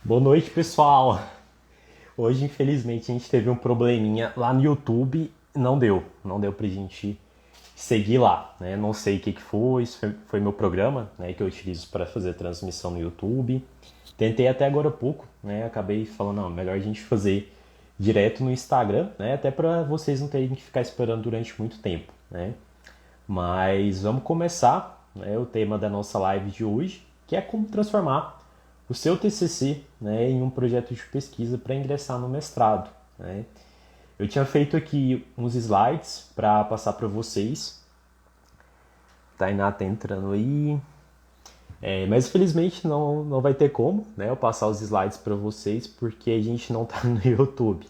Boa noite, pessoal. Hoje, infelizmente, a gente teve um probleminha lá no YouTube. Não deu pra gente seguir lá, né? Não sei o que foi, isso foi meu programa, né, que eu utilizo para fazer transmissão no YouTube. Tentei até agora há pouco, né? Acabei falando, não, melhor a gente fazer direto no Instagram, né? Até para vocês não terem que ficar esperando durante muito tempo, né? Mas vamos começar, né, o tema da nossa live de hoje, que é como transformar o seu TCC, né, em um projeto de pesquisa para ingressar no mestrado, né? Eu tinha feito aqui uns slides para passar para vocês. Tainá tá entrando aí. Mas infelizmente não vai ter como, né, eu passar os slides para vocês porque a gente não tá no YouTube.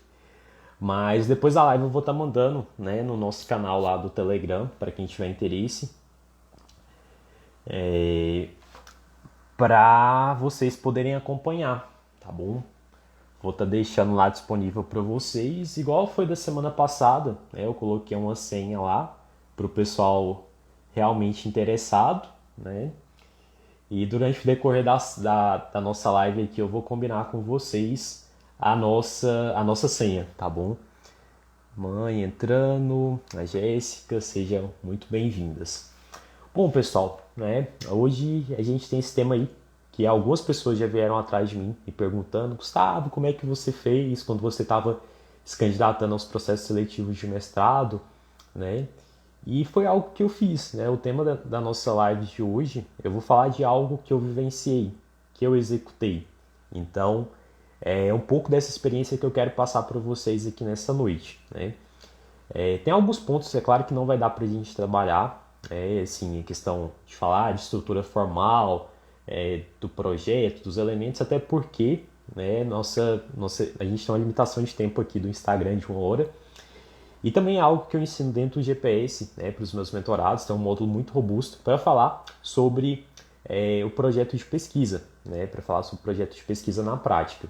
Mas depois da live eu vou estar mandando, né, no nosso canal lá do Telegram para quem tiver interesse, para vocês poderem acompanhar, tá bom? Vou estar deixando lá disponível para vocês, igual foi da semana passada, né? Eu coloquei uma senha lá para o pessoal realmente interessado, né? E durante o decorrer da nossa live aqui eu vou combinar com vocês a nossa senha, tá bom? Mãe entrando, a Jéssica, sejam muito bem-vindas. Bom, pessoal, né? Hoje a gente tem esse tema aí que algumas pessoas já vieram atrás de mim e perguntando, Gustavo, como é que você fez quando você estava se candidatando aos processos seletivos de mestrado, né? E foi algo que eu fiz, né? O tema da nossa live de hoje, eu vou falar de algo que eu vivenciei, que eu executei. Então, é um pouco dessa experiência que eu quero passar para vocês aqui nessa noite, né? Tem alguns pontos, é claro que não vai dar para a gente trabalhar, assim, a questão de falar de estrutura formal, do projeto, dos elementos, até porque, né, a gente tem uma limitação de tempo aqui do Instagram de 1 hora. E também é algo que eu ensino dentro do GPS, né, para os meus mentorados, tem um módulo muito robusto para falar sobre o projeto de pesquisa, né, para falar sobre o projeto de pesquisa na prática.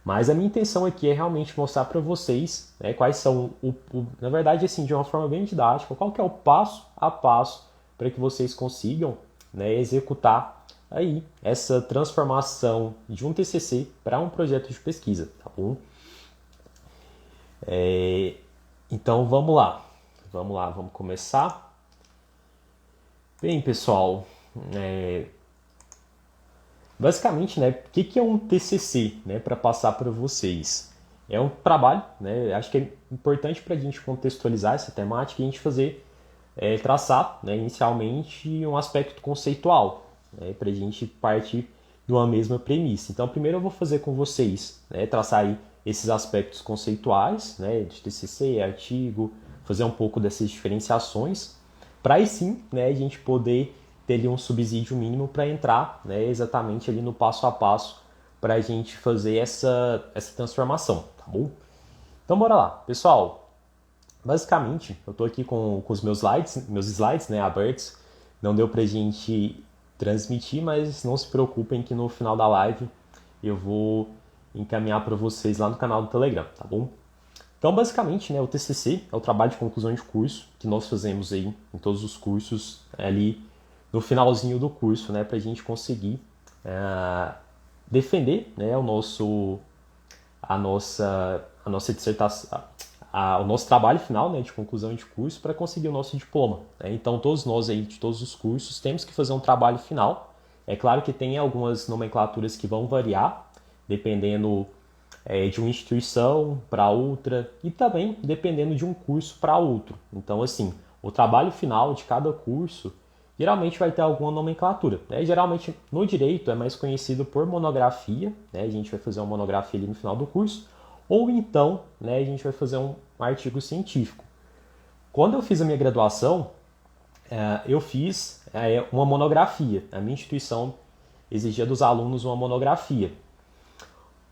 Mas a minha intenção aqui é realmente mostrar para vocês, né, quais são, na verdade, assim, de uma forma bem didática, qual que é o passo a passo para que vocês consigam, né, executar aí essa transformação de um TCC para um projeto de pesquisa, tá bom? Então vamos começar. Bem, pessoal, basicamente, né, o que é um TCC, né, para passar para vocês? É um trabalho, né, acho que é importante para a gente contextualizar essa temática e a gente fazer, traçar, né, inicialmente um aspecto conceitual, né, para a gente partir de uma mesma premissa. Então, primeiro eu vou fazer com vocês, né, traçar aí esses aspectos conceituais, né, de TCC, artigo, fazer um pouco dessas diferenciações, para aí sim, né, a gente poder ter ali um subsídio mínimo para entrar, né, exatamente ali no passo a passo para a gente fazer essa transformação, tá bom? Então bora lá, pessoal. Basicamente, eu estou aqui com os meus slides, né, abertos. Não deu para a gente transmitir, mas não se preocupem que no final da live eu vou encaminhar para vocês lá no canal do Telegram, tá bom? Então, basicamente, né, o TCC é o trabalho de conclusão de curso que nós fazemos aí em todos os cursos ali no finalzinho do curso, né, para a gente conseguir defender, né, a nossa dissertação, o nosso trabalho final, né, de conclusão de curso para conseguir o nosso diploma, né? Então, todos nós aí de todos os cursos temos que fazer um trabalho final. É claro que tem algumas nomenclaturas que vão variar dependendo de uma instituição para outra e também dependendo de um curso para outro. Então, assim, o trabalho final de cada curso geralmente vai ter alguma nomenclatura, né? Geralmente no direito é mais conhecido por monografia, né? A gente vai fazer uma monografia ali no final do curso, ou então, né, a gente vai fazer um artigo científico. Quando eu fiz a minha graduação, eu fiz uma monografia. A minha instituição exigia dos alunos uma monografia.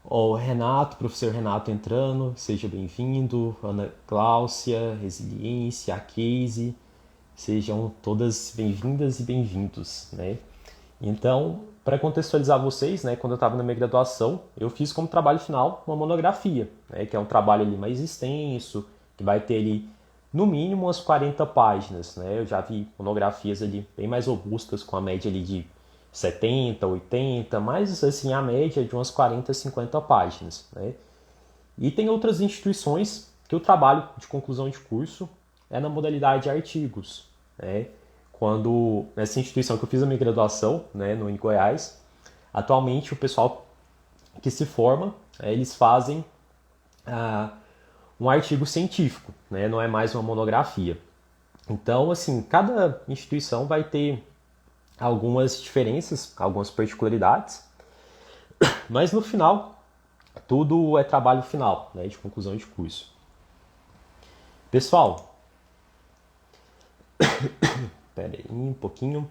O Renato, professor Renato entrando, seja bem-vindo. Ana Cláudia, Resiliência, a Casey, sejam todas bem-vindas e bem-vindos, né? Então, para contextualizar vocês, né, quando eu estava na minha graduação, eu fiz como trabalho final uma monografia, né, que é um trabalho ali mais extenso, que vai ter ali no mínimo umas 40 páginas, né? Eu já vi monografias ali bem mais robustas, com a média ali de 70, 80, mas assim a média é de umas 40, 50 páginas, né? E tem outras instituições que o trabalho de conclusão de curso é na modalidade de artigos, né? Quando nessa instituição que eu fiz a minha graduação, né, no Goiás, atualmente o pessoal que se forma, eles fazem um artigo científico, né? Não é mais uma monografia. Então, assim, cada instituição vai ter algumas diferenças, algumas particularidades, mas no final, tudo é trabalho final, né, de conclusão de curso. Pessoal, espera aí um pouquinho.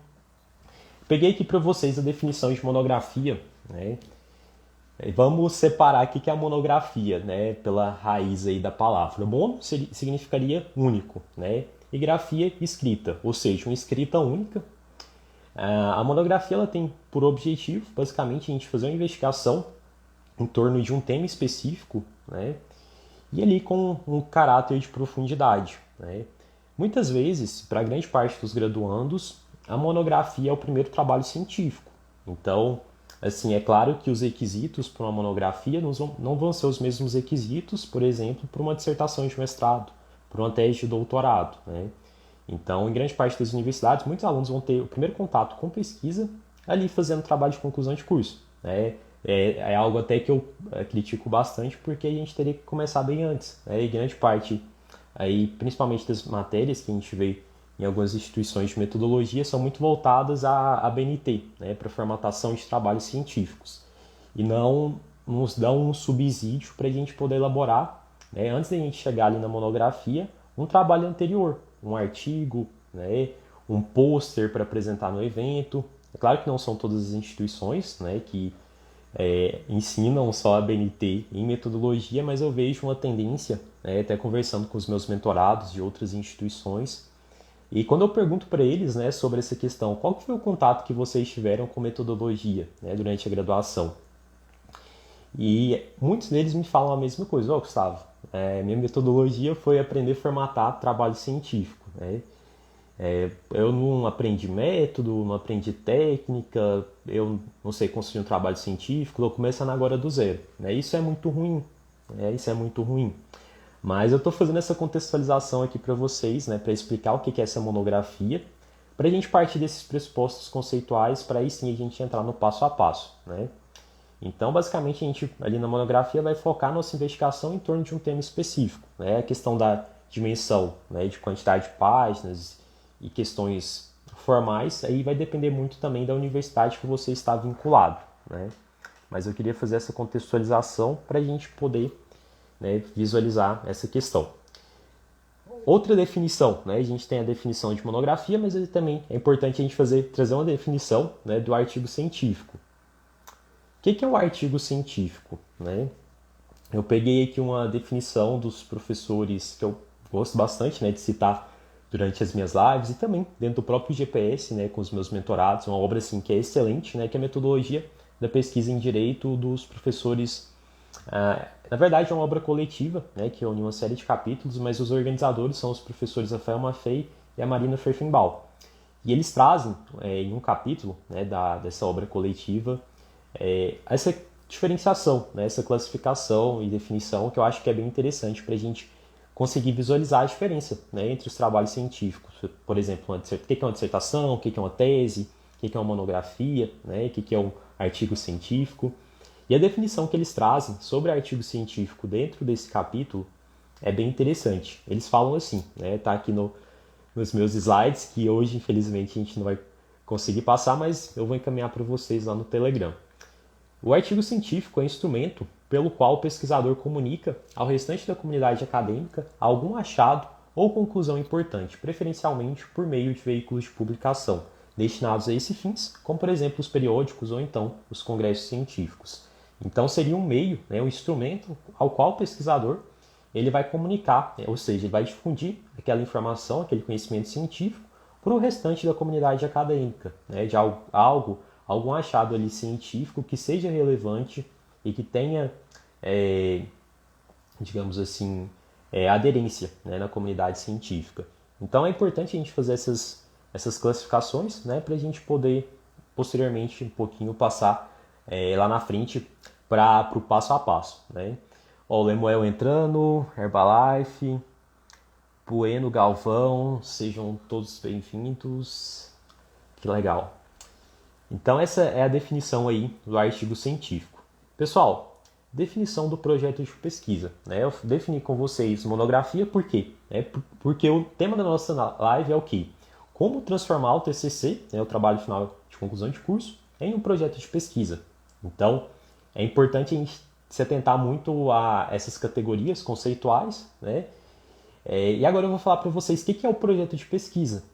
Peguei aqui para vocês a definição de monografia, né? Vamos separar aqui que é a monografia, né, pela raiz aí da palavra. Mono significaria único, né? E grafia, escrita, ou seja, uma escrita única. A monografia ela tem por objetivo, basicamente, a gente fazer uma investigação em torno de um tema específico, né? E ali com um caráter de profundidade, né? Muitas vezes, para grande parte dos graduandos, a monografia é o primeiro trabalho científico. Então, assim, é claro que os requisitos para uma monografia não vão ser os mesmos requisitos, por exemplo, para uma dissertação de mestrado, para uma tese de doutorado, né? Então, em grande parte das universidades, muitos alunos vão ter o primeiro contato com pesquisa ali fazendo trabalho de conclusão de curso, né? É algo até que eu critico bastante, porque a gente teria que começar bem antes, né? E grande parte, aí, principalmente das matérias que a gente vê em algumas instituições de metodologia, são muito voltadas à BNT, né? Para formatação de trabalhos científicos. E não nos dão um subsídio para a gente poder elaborar, né? Antes da gente chegar ali na monografia, um trabalho anterior, um artigo, né? Um pôster para apresentar no evento. É claro que não são todas as instituições, né, que ensinam só a BNT em metodologia, mas eu vejo uma tendência, né, até conversando com os meus mentorados de outras instituições, e quando eu pergunto para eles, né, sobre essa questão, qual que foi o contato que vocês tiveram com metodologia, né, durante a graduação? E muitos deles me falam a mesma coisa. Ó, Gustavo, minha metodologia foi aprender a formatar trabalho científico, né? Eu não aprendi método, não aprendi técnica, eu não sei construir um trabalho científico, estou começando agora do zero, né? Isso é muito ruim, né? Isso é muito ruim. Mas eu estou fazendo essa contextualização aqui para vocês, né, para explicar o que é essa monografia, para a gente partir desses pressupostos conceituais, para aí sim a gente entrar no passo a passo, né? Então, basicamente, a gente ali na monografia vai focar nossa investigação em torno de um tema específico, né? A questão da dimensão, né, de quantidade de páginas e questões formais, aí vai depender muito também da universidade que você está vinculado, né? Mas eu queria fazer essa contextualização para a gente poder, né, visualizar essa questão. Outra definição, né? A gente tem a definição de monografia, mas também é importante a gente trazer uma definição, né, do artigo científico. O que é o artigo científico, né? Eu peguei aqui uma definição dos professores que eu gosto bastante, né, de citar durante as minhas lives e também dentro do próprio GPS, né, com os meus mentorados, uma obra assim que é excelente, né, que é a metodologia da pesquisa em direito dos professores. Na verdade é uma obra coletiva, né, que une uma série de capítulos, mas os organizadores são os professores Rafael Maffei e a Marina Ferfenbaum. E eles trazem em um capítulo, né, dessa obra coletiva essa diferenciação, né, essa classificação e definição que eu acho que é bem interessante para a gente conseguir visualizar a diferença, né, entre os trabalhos científicos. Por exemplo, o que é uma dissertação, o que é uma tese, o que é uma monografia, né, o que é um artigo científico. E a definição que eles trazem sobre artigo científico dentro desse capítulo é bem interessante. Eles falam assim, né, tá aqui nos meus slides, que hoje infelizmente a gente não vai conseguir passar, mas eu vou encaminhar para vocês lá no Telegram. O artigo científico é um instrumento pelo qual o pesquisador comunica ao restante da comunidade acadêmica algum achado ou conclusão importante, preferencialmente por meio de veículos de publicação, destinados a esses fins, como por exemplo os periódicos ou então os congressos científicos. Então seria um meio, né, um instrumento ao qual o pesquisador ele vai comunicar, ou seja, ele vai difundir aquela informação, aquele conhecimento científico para o restante da comunidade acadêmica, né, de algum achado ali científico que seja relevante e que tenha, digamos assim, aderência, né, na comunidade científica. Então é importante a gente fazer essas classificações, né, para a gente poder posteriormente um pouquinho passar lá na frente para o passo a passo, né? Ó, o Lemuel entrando, Herbalife, Bueno, Galvão, sejam todos bem-vindos. Que legal. Então essa é a definição aí do artigo científico. Pessoal, definição do projeto de pesquisa, né? Eu defini com vocês monografia, por quê? Porque o tema da nossa live é o quê? Como transformar o TCC, né, o trabalho final de conclusão de curso, em um projeto de pesquisa. Então, é importante a gente se atentar muito a essas categorias conceituais, né? E agora eu vou falar para vocês o que é o projeto de pesquisa.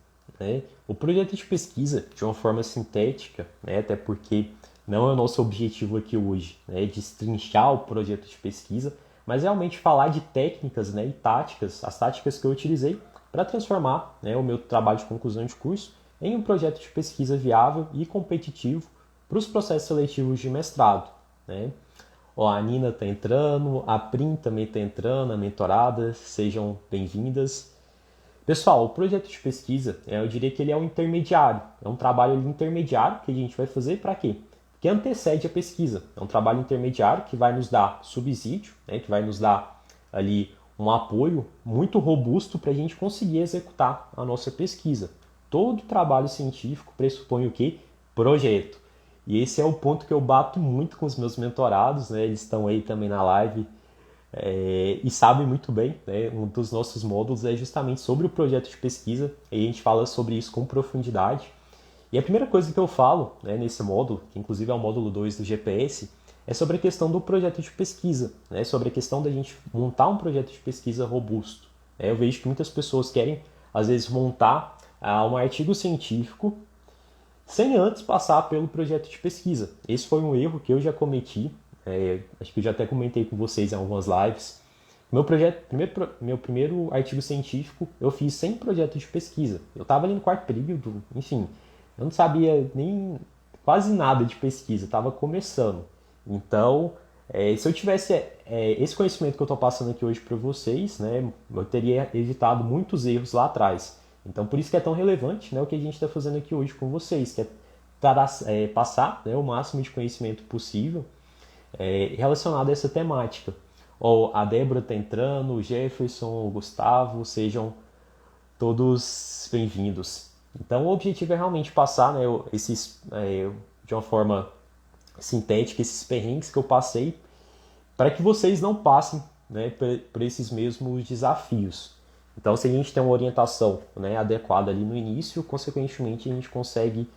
Né? O projeto de pesquisa, de uma forma sintética, né, até porque não é o nosso objetivo aqui hoje, né, destrinchar o projeto de pesquisa, mas realmente falar de técnicas, né, e táticas, as táticas que eu utilizei para transformar, né, o meu trabalho de conclusão de curso em um projeto de pesquisa viável e competitivo para os processos seletivos de mestrado. Né? Ó, a Nina está entrando, a Prim também está entrando, a mentorada, sejam bem-vindas. Pessoal, o projeto de pesquisa, eu diria que ele é um intermediário, é um trabalho intermediário que a gente vai fazer para quê? Que antecede a pesquisa. É um trabalho intermediário que vai nos dar subsídio, né, que vai nos dar ali um apoio muito robusto para a gente conseguir executar a nossa pesquisa. Todo trabalho científico pressupõe o quê? Projeto. E esse é o ponto que eu bato muito com os meus mentorados, né? Eles estão aí também na live e sabem muito bem, né? Um dos nossos módulos é justamente sobre o projeto de pesquisa e a gente fala sobre isso com profundidade. E a primeira coisa que eu falo, né, nesse módulo, que inclusive é o módulo 2 do GPS, é sobre a questão do projeto de pesquisa, né? Sobre a questão da gente montar um projeto de pesquisa robusto. Eu vejo que muitas pessoas querem, às vezes, montar um artigo científico sem antes passar pelo projeto de pesquisa. Esse foi um erro que eu já cometi, acho que eu já até comentei com vocês em algumas lives. Meu primeiro artigo científico eu fiz sem projeto de pesquisa. Eu estava ali no quarto período, enfim, eu não sabia nem quase nada de pesquisa, estava começando. Então, se eu tivesse esse conhecimento que eu estou passando aqui hoje para vocês, né, eu teria evitado muitos erros lá atrás. Então, por isso que é tão relevante, né, o que a gente está fazendo aqui hoje com vocês, que é passar, né, o máximo de conhecimento possível relacionado a essa temática. A Débora está entrando, o Jefferson, o Gustavo, sejam todos bem-vindos. Então, o objetivo é realmente passar, né, de uma forma sintética esses perrengues que eu passei para que vocês não passem, né, por esses mesmos desafios. Então, se a gente tem uma orientação, né, adequada ali no início, consequentemente a gente consegue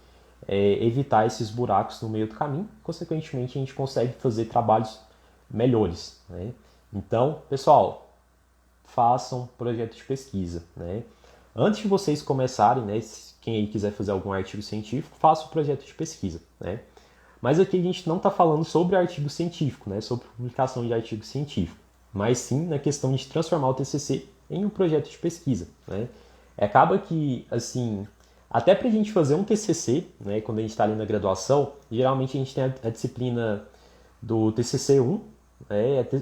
evitar esses buracos no meio do caminho, consequentemente a gente consegue fazer trabalhos melhores. Né? Então, pessoal, façam projeto de pesquisa. Né? Antes de vocês começarem, né, quem aí quiser fazer algum artigo científico, faça o projeto de pesquisa. Né? Mas aqui a gente não está falando sobre artigo científico, né, sobre publicação de artigo científico, mas sim na questão de transformar o TCC em um projeto de pesquisa. Né? Acaba que, assim, até para a gente fazer um TCC, né, quando a gente está ali na graduação, geralmente a gente tem a disciplina do TCC1.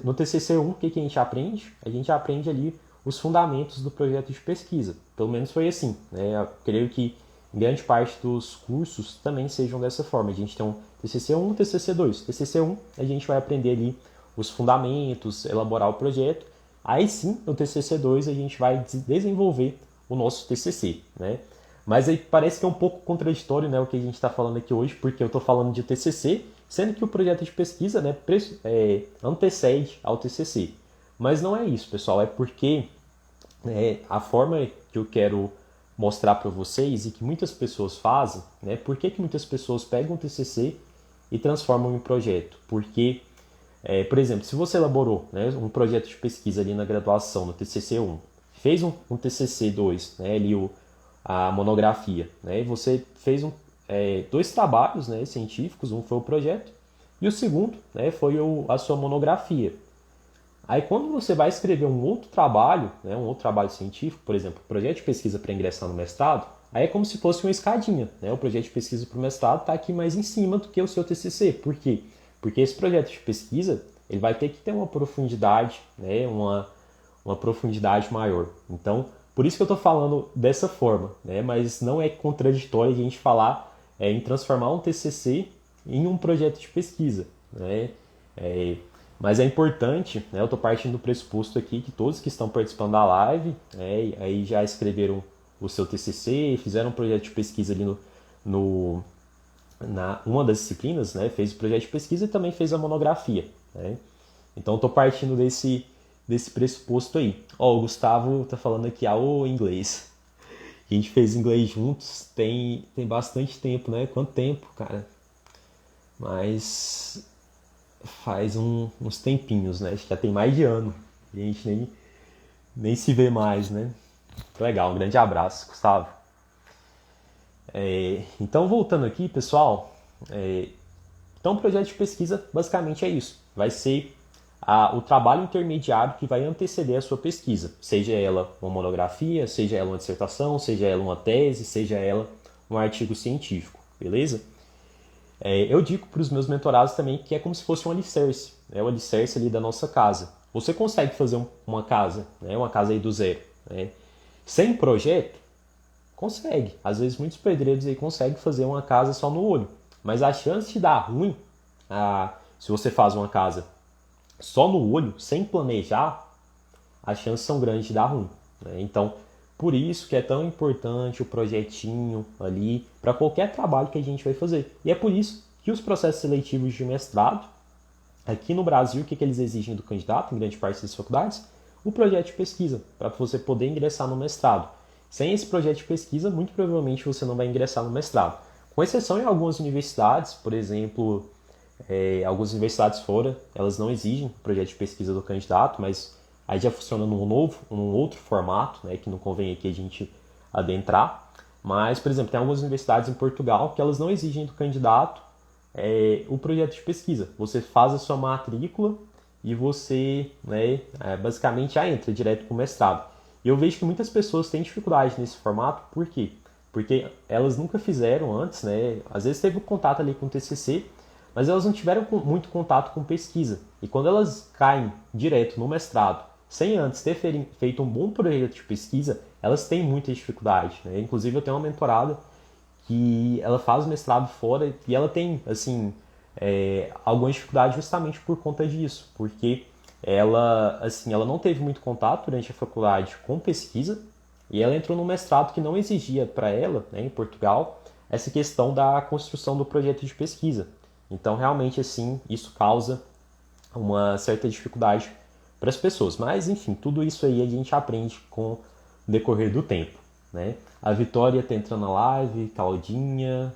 No TCC1, o que a gente aprende? A gente aprende ali os fundamentos do projeto de pesquisa. Pelo menos foi assim. Né? Eu creio que grande parte dos cursos também sejam dessa forma. A gente tem um TCC1 e um TCC2. TCC1, a gente vai aprender ali os fundamentos, elaborar o projeto. Aí sim, no TCC2, a gente vai desenvolver o nosso TCC. Né? Mas aí parece que é um pouco contraditório, né, o que a gente está falando aqui hoje, porque eu estou falando de TCC, sendo que o projeto de pesquisa, né, antecede ao TCC. Mas não é isso, pessoal, é porque a forma que eu quero mostrar para vocês e que muitas pessoas fazem, né, por que muitas pessoas pegam o TCC e transformam em projeto? Porque, por exemplo, se você elaborou, né, um projeto de pesquisa ali na graduação, no TCC1, fez um TCC2, né, ali a monografia, né? Você fez dois trabalhos, né, científicos, um foi o projeto e o segundo, né, foi a sua monografia. Aí quando você vai escrever um outro trabalho, né, um outro trabalho científico, por exemplo, projeto de pesquisa para ingressar no mestrado, aí é como se fosse uma escadinha. Né? O projeto de pesquisa para o mestrado está aqui mais em cima do que o seu TCC. Por quê? Porque esse projeto de pesquisa ele vai ter que ter uma profundidade, né, uma profundidade maior. Então, por isso que eu estou falando dessa forma, né? Mas não é contraditório a gente falar em transformar um TCC em um projeto de pesquisa, né? Mas é importante, né, eu estou partindo do pressuposto aqui que todos que estão participando da live, né, aí já escreveram o seu TCC, fizeram um projeto de pesquisa ali na uma das disciplinas, né, fez o projeto de pesquisa e também fez a monografia, né? Então estou partindo desse pressuposto aí. Ó, o Gustavo está falando aqui, o inglês. A gente fez inglês juntos tem bastante tempo, né? Quanto tempo, cara? Mas faz uns tempinhos, né? Acho que já tem mais de ano. A gente nem se vê mais, né? Legal, um grande abraço, Gustavo. Então, voltando aqui, pessoal. Então, o projeto de pesquisa basicamente é isso. Vai ser o trabalho intermediário que vai anteceder a sua pesquisa. Seja ela uma monografia, seja ela uma dissertação, seja ela uma tese, seja ela um artigo científico. Beleza? Eu digo para os meus mentorados também que é como se fosse um alicerce. É o alicerce ali da nossa casa. Você consegue fazer uma casa, né? Uma casa aí do zero, né? Sem projeto? Consegue. Às vezes muitos pedreiros aí conseguem fazer uma casa só no olho. Mas a chance de dar ruim, se você faz uma casa só no olho, sem planejar, as chances são grandes de dar ruim, né? Então, por isso que é tão importante o projetinho ali para qualquer trabalho que a gente vai fazer. E é por isso que os processos seletivos de mestrado, aqui no Brasil, o que eles exigem do candidato, em grande parte das faculdades? O projeto de pesquisa, para você poder ingressar no mestrado. Sem esse projeto de pesquisa, muito provavelmente você não vai ingressar no mestrado. Com exceção em algumas universidades, por exemplo, algumas universidades fora, elas não exigem projeto de pesquisa do candidato, mas aí já funciona num outro formato, né, que não convém aqui a gente adentrar. Mas, por exemplo, tem algumas universidades em Portugal que elas não exigem do candidato o projeto de pesquisa. Você faz a sua matrícula e você, né, basicamente já entra direto para o mestrado. E eu vejo que muitas pessoas têm dificuldade nesse formato, por quê? Porque elas nunca fizeram antes, né? Às vezes teve um contato ali com o TCC, mas elas não tiveram muito contato com pesquisa. E quando elas caem direto no mestrado, sem antes ter feito um bom projeto de pesquisa, elas têm muita dificuldade, né? Inclusive eu tenho uma mentorada que ela faz mestrado fora e ela tem, assim, alguma dificuldade justamente por conta disso, porque ela não teve muito contato durante a faculdade com pesquisa e ela entrou num mestrado que não exigia para ela, né, em Portugal, essa questão da construção do projeto de pesquisa. Então, realmente, assim, isso causa uma certa dificuldade para as pessoas. Mas, enfim, tudo isso aí a gente aprende com o decorrer do tempo, né? A Vitória está entrando na live, Claudinha,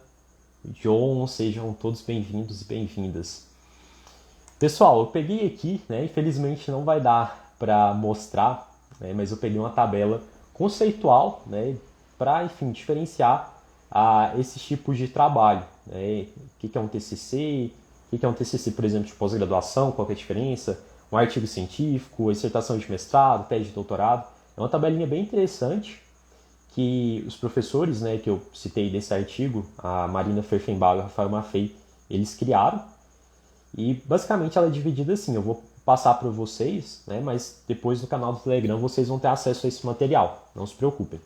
John, sejam todos bem-vindos e bem-vindas. Pessoal, eu peguei aqui, né, infelizmente não vai dar para mostrar, né, mas eu peguei uma tabela conceitual, né, para, enfim, diferenciar esses tipos de trabalho, né? O que é um TCC, o que é um TCC, por exemplo, de pós-graduação, qual é a diferença, um artigo científico, dissertação de mestrado, tese de doutorado. É uma tabelinha bem interessante que os professores, né, que eu citei desse artigo, a Marina Ferfenbach e o Rafael Maffei, eles criaram. E basicamente ela é dividida assim, eu vou passar para vocês, né, mas depois no canal do Telegram vocês vão ter acesso a esse material, não se preocupem.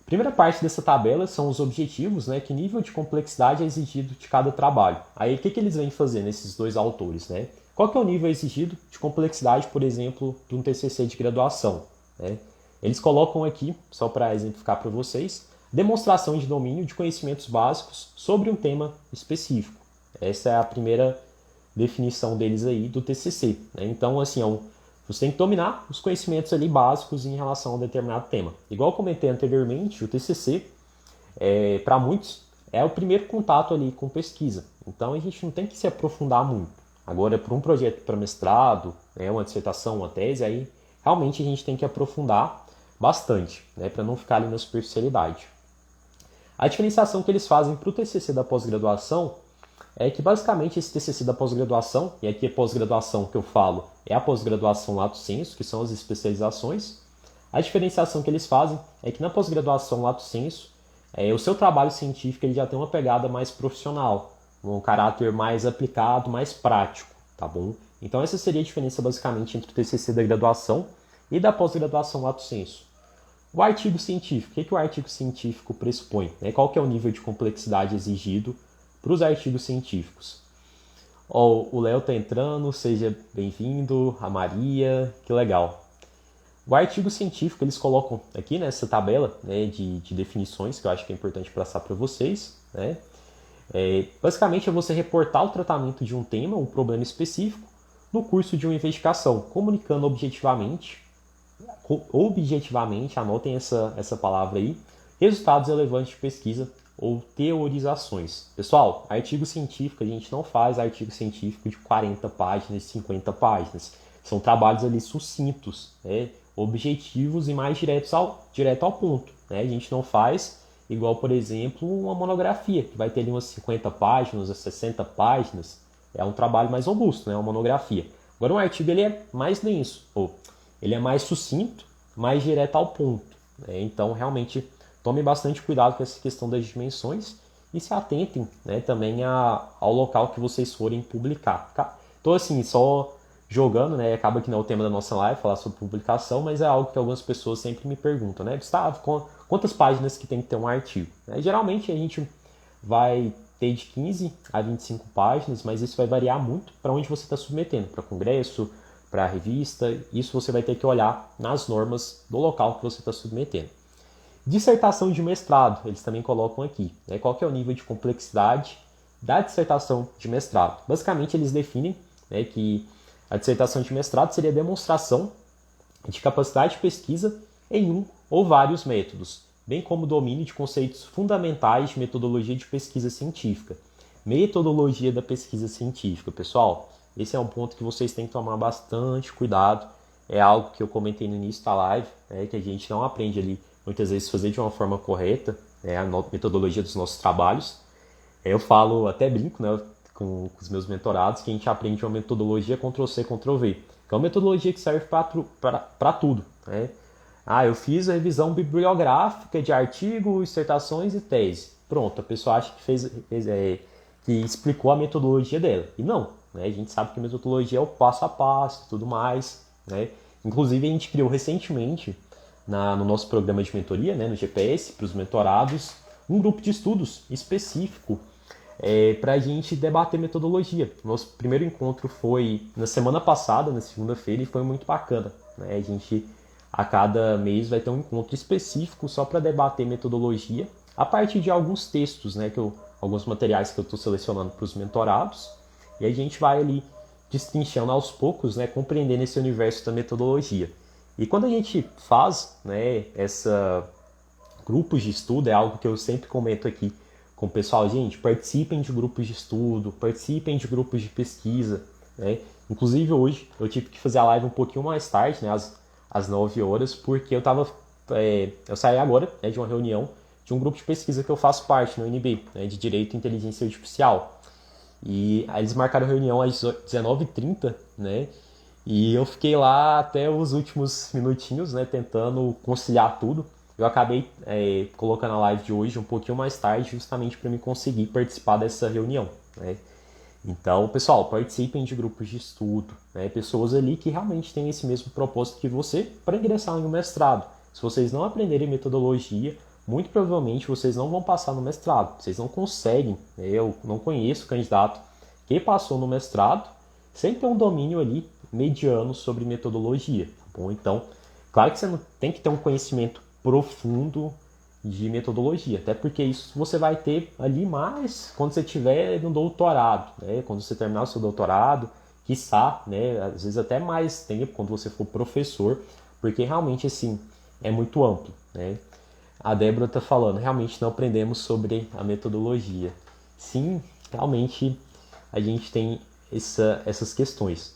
Primeira parte dessa tabela são os objetivos, né, que nível de complexidade é exigido de cada trabalho. Aí o que eles vêm fazer nesses dois autores, né? Qual que é o nível exigido de complexidade, por exemplo, de um TCC de graduação, né? Eles colocam aqui, só para exemplificar para vocês, demonstração de domínio de conhecimentos básicos sobre um tema específico. Essa é a primeira definição deles aí do TCC, né? Então, assim, você tem que dominar os conhecimentos ali básicos em relação a um determinado tema. Igual eu comentei anteriormente, o TCC, para muitos, é o primeiro contato ali com pesquisa. Então, a gente não tem que se aprofundar muito. Agora, para um projeto para mestrado, né, uma dissertação, uma tese, aí realmente a gente tem que aprofundar bastante, né, para não ficar ali na superficialidade. A diferenciação que eles fazem para o TCC da pós-graduação é que basicamente esse TCC da pós-graduação, e aqui a pós-graduação que eu falo é a pós-graduação lato sensu, que são as especializações, a diferenciação que eles fazem é que na pós-graduação lato sensu, o seu trabalho científico ele já tem uma pegada mais profissional, um caráter mais aplicado, mais prático, tá bom? Então essa seria a diferença basicamente entre o TCC da graduação e da pós-graduação lato sensu. O artigo científico, o que o artigo científico pressupõe? Qual que é o nível de complexidade exigido para os artigos científicos? O Léo está entrando, seja bem-vindo, a Maria, que legal. O artigo científico, eles colocam aqui nessa tabela, de definições, que eu acho que é importante passar para vocês. Basicamente é você reportar o tratamento de um tema, um problema específico, no curso de uma investigação, comunicando objetivamente, anotem essa palavra aí, resultados relevantes de pesquisa ou teorizações. Pessoal, artigo científico, a gente não faz artigo científico de 40 páginas, 50 páginas. São trabalhos ali sucintos, objetivos e mais direto ao ponto. A gente não faz igual, por exemplo, uma monografia, que vai ter ali umas 50 páginas, umas 60 páginas. É um trabalho mais robusto, uma monografia. Agora, um artigo ele é mais denso, ele é mais sucinto, mais direto ao ponto. Então, realmente, tome bastante cuidado com essa questão das dimensões e se atentem também ao local que vocês forem publicar. Então, assim, só jogando, acaba que não é o tema da nossa live, falar sobre publicação, mas é algo que algumas pessoas sempre me perguntam, Gustavo, quantas páginas que tem que ter um artigo? Geralmente a gente vai ter de 15 a 25 páginas, mas isso vai variar muito para onde você está submetendo, para congresso, para revista, isso você vai ter que olhar nas normas do local que você está submetendo. Dissertação de mestrado, eles também colocam aqui, qual que é o nível de complexidade da dissertação de mestrado. Basicamente eles definem que a dissertação de mestrado seria a demonstração de capacidade de pesquisa em um ou vários métodos, bem como o domínio de conceitos fundamentais de metodologia de pesquisa científica. Metodologia da pesquisa científica, pessoal, esse é um ponto que vocês têm que tomar bastante cuidado. É algo que eu comentei no início da live, que a gente não aprende ali, muitas vezes, fazer de uma forma correta, a metodologia dos nossos trabalhos. Eu falo, até brinco, com os meus mentorados, que a gente aprende uma metodologia Ctrl+C, Ctrl+V, que é uma metodologia que serve para tudo. Eu fiz a revisão bibliográfica de artigos, dissertações e tese. Pronto, a pessoa acha que que explicou a metodologia dela. E não, a gente sabe que a metodologia é o passo a passo e tudo mais. Inclusive, a gente criou recentemente, no nosso programa de mentoria, no GPS, para os mentorados, um grupo de estudos específico para a gente debater metodologia. Nosso primeiro encontro foi na semana passada, na segunda-feira, e foi muito bacana. A gente, a cada mês, vai ter um encontro específico só para debater metodologia, a partir de alguns textos, alguns materiais que eu estou selecionando para os mentorados, e a gente vai ali destrinchando aos poucos, compreendendo esse universo da metodologia. E quando a gente faz grupos de estudo, é algo que eu sempre comento aqui com o pessoal, gente, participem de grupos de estudo, participem de grupos de pesquisa. Inclusive hoje eu tive que fazer a live um pouquinho mais tarde, às 9 horas, porque eu saí agora de uma reunião de um grupo de pesquisa que eu faço parte no UNB, de Direito e Inteligência Artificial. E aí eles marcaram a reunião às 19h30, e eu fiquei lá até os últimos minutinhos, tentando conciliar tudo. Eu acabei colocando a live de hoje um pouquinho mais tarde, justamente para me conseguir participar dessa reunião. Então, pessoal, participem de grupos de estudo, pessoas ali que realmente têm esse mesmo propósito que você para ingressar no mestrado. Se vocês não aprenderem metodologia, muito provavelmente vocês não vão passar no mestrado. Vocês não conseguem. Eu não conheço candidato que passou no mestrado sem ter um domínio ali mediano sobre metodologia. Tá bom? Então, claro que você não tem que ter um conhecimento profundo de metodologia, até porque isso você vai ter ali mais quando você estiver no doutorado, quando você terminar o seu doutorado, quiçá, às vezes até mais tempo quando você for professor, porque realmente assim é muito amplo. A Débora está falando, realmente não aprendemos sobre a metodologia. Sim, realmente a gente tem essas questões.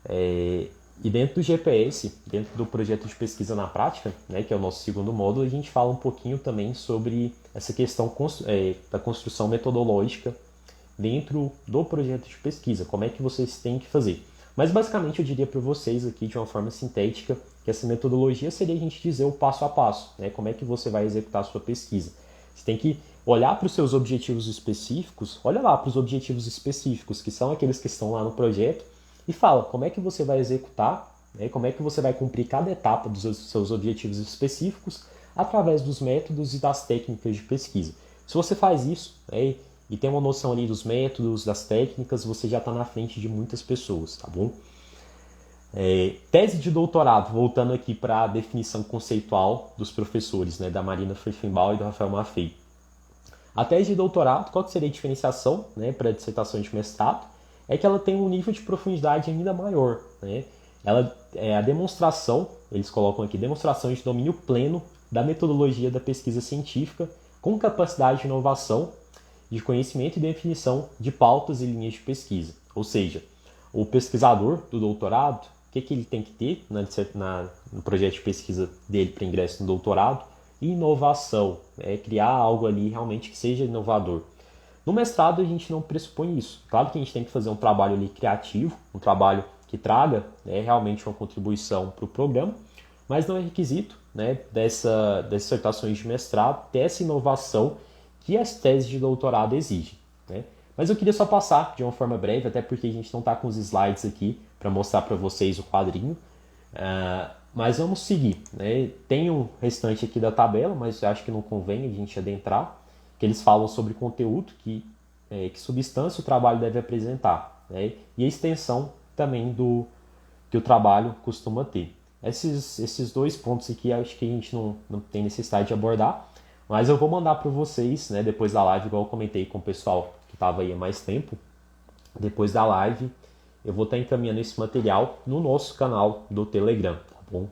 E dentro do GPS, dentro do projeto de pesquisa na prática, que é o nosso segundo módulo, a gente fala um pouquinho também sobre essa questão da construção metodológica dentro do projeto de pesquisa, como é que vocês têm que fazer. Mas basicamente eu diria para vocês aqui de uma forma sintética que essa metodologia seria a gente dizer o passo a passo, como é que você vai executar a sua pesquisa. Você tem que olhar para os seus objetivos específicos, olha lá para os objetivos específicos, que são aqueles que estão lá no projeto, e fala como é que você vai executar né? Como é que você vai cumprir cada etapa dos seus objetivos específicos através dos métodos e das técnicas de pesquisa. Se você faz isso, né, e tem uma noção ali dos métodos, das técnicas, você já está na frente de muitas pessoas, tá bom? Tese de doutorado, voltando aqui para a definição conceitual dos professores, né, da Marina Furthenbaum e do Rafael Maffei. A tese de doutorado, qual que seria a diferenciação, né, para a dissertação de mestrado? É que ela tem um nível de profundidade ainda maior, né? Ela é a demonstração, eles colocam aqui, demonstração de domínio pleno da metodologia da pesquisa científica com capacidade de inovação, de conhecimento e definição de pautas e linhas de pesquisa. Ou seja, o pesquisador do doutorado, o que ele tem que ter no projeto de pesquisa dele para ingresso no doutorado? Inovação, criar algo ali realmente que seja inovador. No mestrado a gente não pressupõe isso. Claro que a gente tem que fazer um trabalho ali criativo, um trabalho que traga, né, realmente uma contribuição para o programa, mas não é requisito, né, dessas dissertações de mestrado ter essa inovação que as teses de doutorado exigem, né? Mas eu queria só passar de uma forma breve, até porque a gente não está com os slides aqui para mostrar para vocês o quadrinho. Mas vamos seguir, né? Tem um restante aqui da tabela, mas eu acho que não convém a gente adentrar, que eles falam sobre conteúdo, que substância o trabalho deve apresentar, né? E a extensão também do que o trabalho costuma ter. Esses dois pontos aqui acho que a gente não tem necessidade de abordar, mas eu vou mandar para vocês, né, depois da live, igual eu comentei com o pessoal que estava aí há mais tempo. Depois da live, eu vou estar encaminhando esse material no nosso canal do Telegram, tá bom?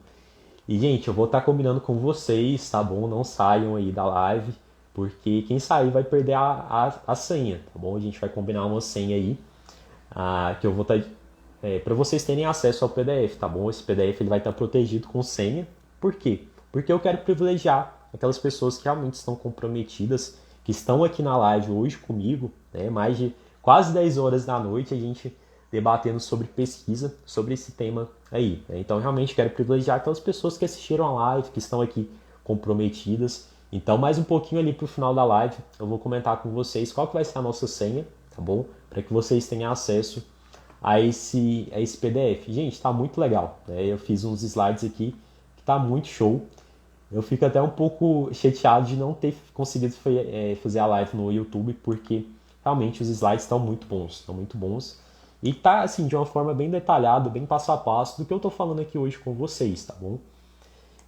E, gente, eu vou estar combinando com vocês, tá bom? Não saiam aí da live, porque quem sair vai perder a senha, tá bom? A gente vai combinar uma senha aí, que eu vou estar... para vocês terem acesso ao PDF, tá bom? Esse PDF ele vai estar protegido com senha. Por quê? Porque eu quero privilegiar aquelas pessoas que realmente estão comprometidas, que estão aqui na live hoje comigo, né? Mais de quase 10 horas da noite a gente debatendo sobre pesquisa, sobre esse tema aí, né? Então realmente quero privilegiar aquelas pessoas que assistiram a live, que estão aqui comprometidas. Então mais um pouquinho ali para o final da live eu vou comentar com vocês qual que vai ser a nossa senha, tá bom? Para que vocês tenham acesso a esse PDF. Gente, tá muito legal, né? Eu fiz uns slides aqui que tá muito show. Eu fico até um pouco chateado de não ter conseguido fazer a live no YouTube, porque realmente os slides estão muito bons. E tá assim, de uma forma bem detalhada, bem passo a passo do que eu tô falando aqui hoje com vocês, tá bom?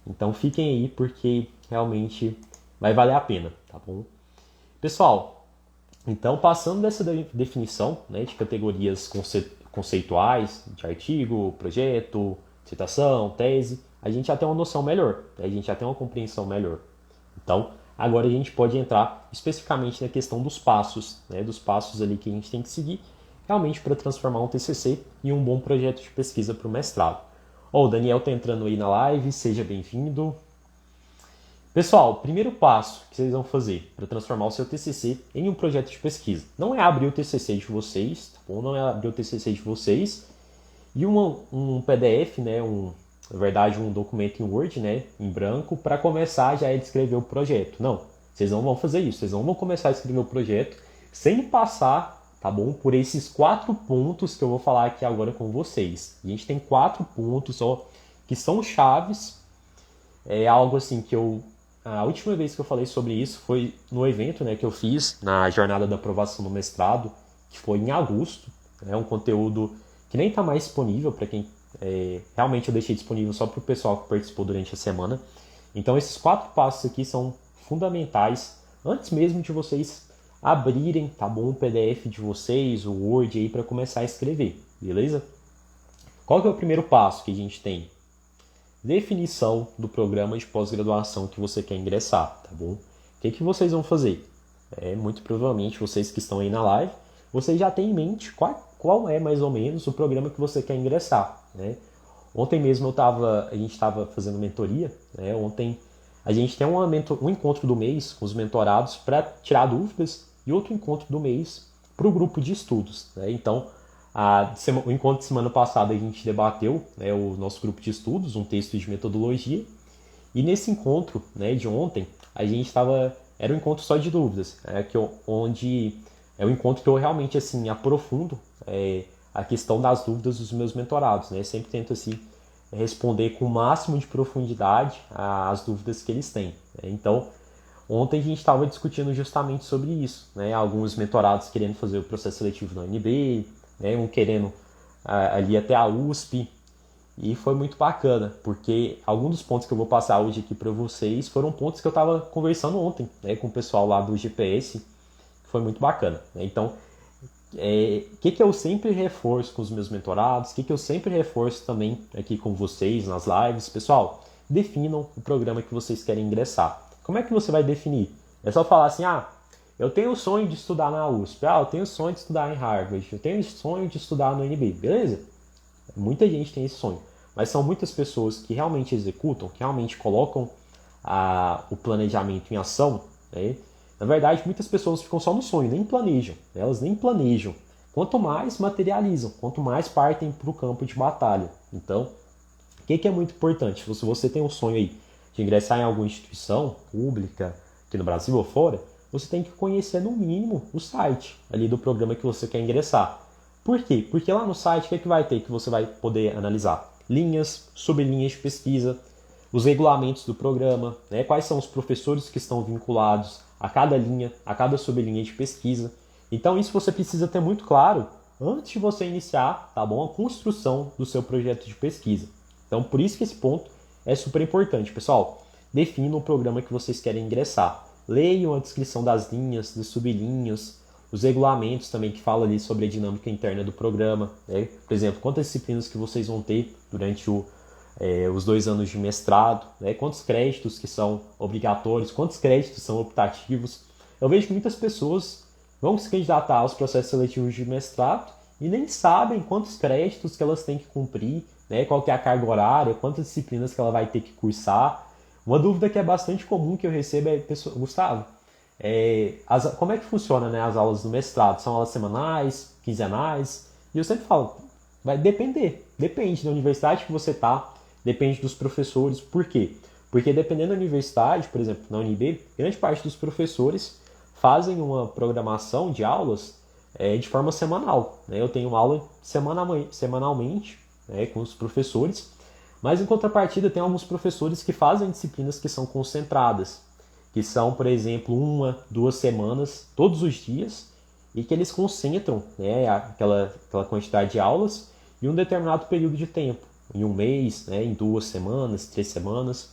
Então fiquem aí, porque realmente vai valer a pena, tá bom? Pessoal, então passando dessa definição, né, de categorias conceituais, de artigo, projeto, dissertação, tese, a gente já tem uma noção melhor, né? A gente já tem uma compreensão melhor. Então, agora a gente pode entrar especificamente na questão dos passos, né? Dos passos ali que a gente tem que seguir realmente para transformar um TCC em um bom projeto de pesquisa para o mestrado. O Daniel está entrando aí na live, seja bem-vindo. Pessoal, o primeiro passo que vocês vão fazer para transformar o seu TCC em um projeto de pesquisa não é abrir o TCC de vocês, tá bom? Não é abrir o TCC de vocês e um PDF, né? Na verdade, um documento em Word, né? Em branco, para começar já a escrever o projeto. Não, vocês não vão fazer isso. Vocês não vão começar a escrever o projeto sem passar, tá bom? Por esses 4 pontos que eu vou falar aqui agora com vocês. A gente tem 4 pontos, ó, que são chaves. É algo assim que a última vez que eu falei sobre isso foi no evento, né, que eu fiz na jornada da aprovação do mestrado, que foi em agosto. É um conteúdo que nem está mais disponível para quem... realmente eu deixei disponível só para o pessoal que participou durante a semana. Então esses 4 passos aqui são fundamentais antes mesmo de vocês abrirem, tá bom, o PDF de vocês, o Word aí para começar a escrever, beleza? Qual que é o primeiro passo que a gente tem? Definição do programa de pós-graduação que você quer ingressar, tá bom? O que vocês vão fazer? Muito provavelmente vocês que estão aí na live, vocês já têm em mente qual é mais ou menos o programa que você quer ingressar, né? Ontem mesmo a gente estava fazendo mentoria, né? Ontem a gente tem um encontro do mês com os mentorados para tirar dúvidas e outro encontro do mês para o grupo de estudos, né? Então, o encontro de semana passada a gente debateu, né, o nosso grupo de estudos, um texto de metodologia, e nesse encontro, né, de ontem, era um encontro só de dúvidas, onde é um encontro que eu realmente assim aprofundo a questão das dúvidas dos meus mentorados, né? Sempre tento assim responder com o máximo de profundidade as dúvidas que eles têm. Então, ontem a gente estava discutindo justamente sobre isso, né? Alguns mentorados querendo fazer o processo seletivo na UNB, né? Um querendo ali até a USP, e foi muito bacana, porque alguns dos pontos que eu vou passar hoje aqui para vocês foram pontos que eu estava conversando ontem, né, com o pessoal lá do GPS, que foi muito bacana, né? Então, que eu sempre reforço com os meus mentorados, que eu sempre reforço também aqui com vocês nas lives, pessoal, definam o programa que vocês querem ingressar. Como é que você vai definir? É só falar assim, eu tenho o sonho de estudar na USP, eu tenho o sonho de estudar em Harvard, eu tenho o sonho de estudar no UNB, beleza? Muita gente tem esse sonho, mas são muitas pessoas que realmente executam, que realmente colocam o planejamento em ação, né? Na verdade, muitas pessoas ficam só no sonho, nem planejam, né? Elas nem planejam. Quanto mais materializam, quanto mais partem para o campo de batalha. Então, o que é muito importante? Se você tem um sonho aí de ingressar em alguma instituição pública, aqui no Brasil ou fora, você tem que conhecer no mínimo o site ali do programa que você quer ingressar. Por quê? Porque lá no site, o que vai ter que você vai poder analisar? Linhas, sublinhas de pesquisa, os regulamentos do programa, né? Quais são os professores que estão vinculados a cada linha, a cada sublinha de pesquisa. Então isso você precisa ter muito claro antes de você iniciar, tá bom? A construção do seu projeto de pesquisa. Então por isso que esse ponto é super importante, pessoal. Definam o programa que vocês querem ingressar. Leiam a descrição das linhas, dos sublinhas, os regulamentos também que falam ali sobre a dinâmica interna do programa, né? Por exemplo, quantas disciplinas que vocês vão ter durante os 2 anos de mestrado, né? Quantos créditos que são obrigatórios, quantos créditos são optativos. Eu vejo que muitas pessoas vão se candidatar aos processos seletivos de mestrado e nem sabem quantos créditos que elas têm que cumprir, né? Qual que é a carga horária, quantas disciplinas que ela vai ter que cursar. Uma dúvida que é bastante comum que eu recebo é, Gustavo, como é que funciona, né, as aulas do mestrado? São aulas semanais, quinzenais? E eu sempre falo, vai depender. Depende da universidade que você está, depende dos professores. Por quê? Porque dependendo da universidade, por exemplo, na UNB, grande parte dos professores fazem uma programação de aulas de forma semanal, né? Eu tenho uma aula semanalmente, né, com os professores, mas em contrapartida tem alguns professores que fazem disciplinas que são concentradas, que são, por exemplo, 1, 2 semanas, todos os dias, e que eles concentram, né, aquela quantidade de aulas em um determinado período de tempo, em um mês, né, em 2 semanas, 3 semanas.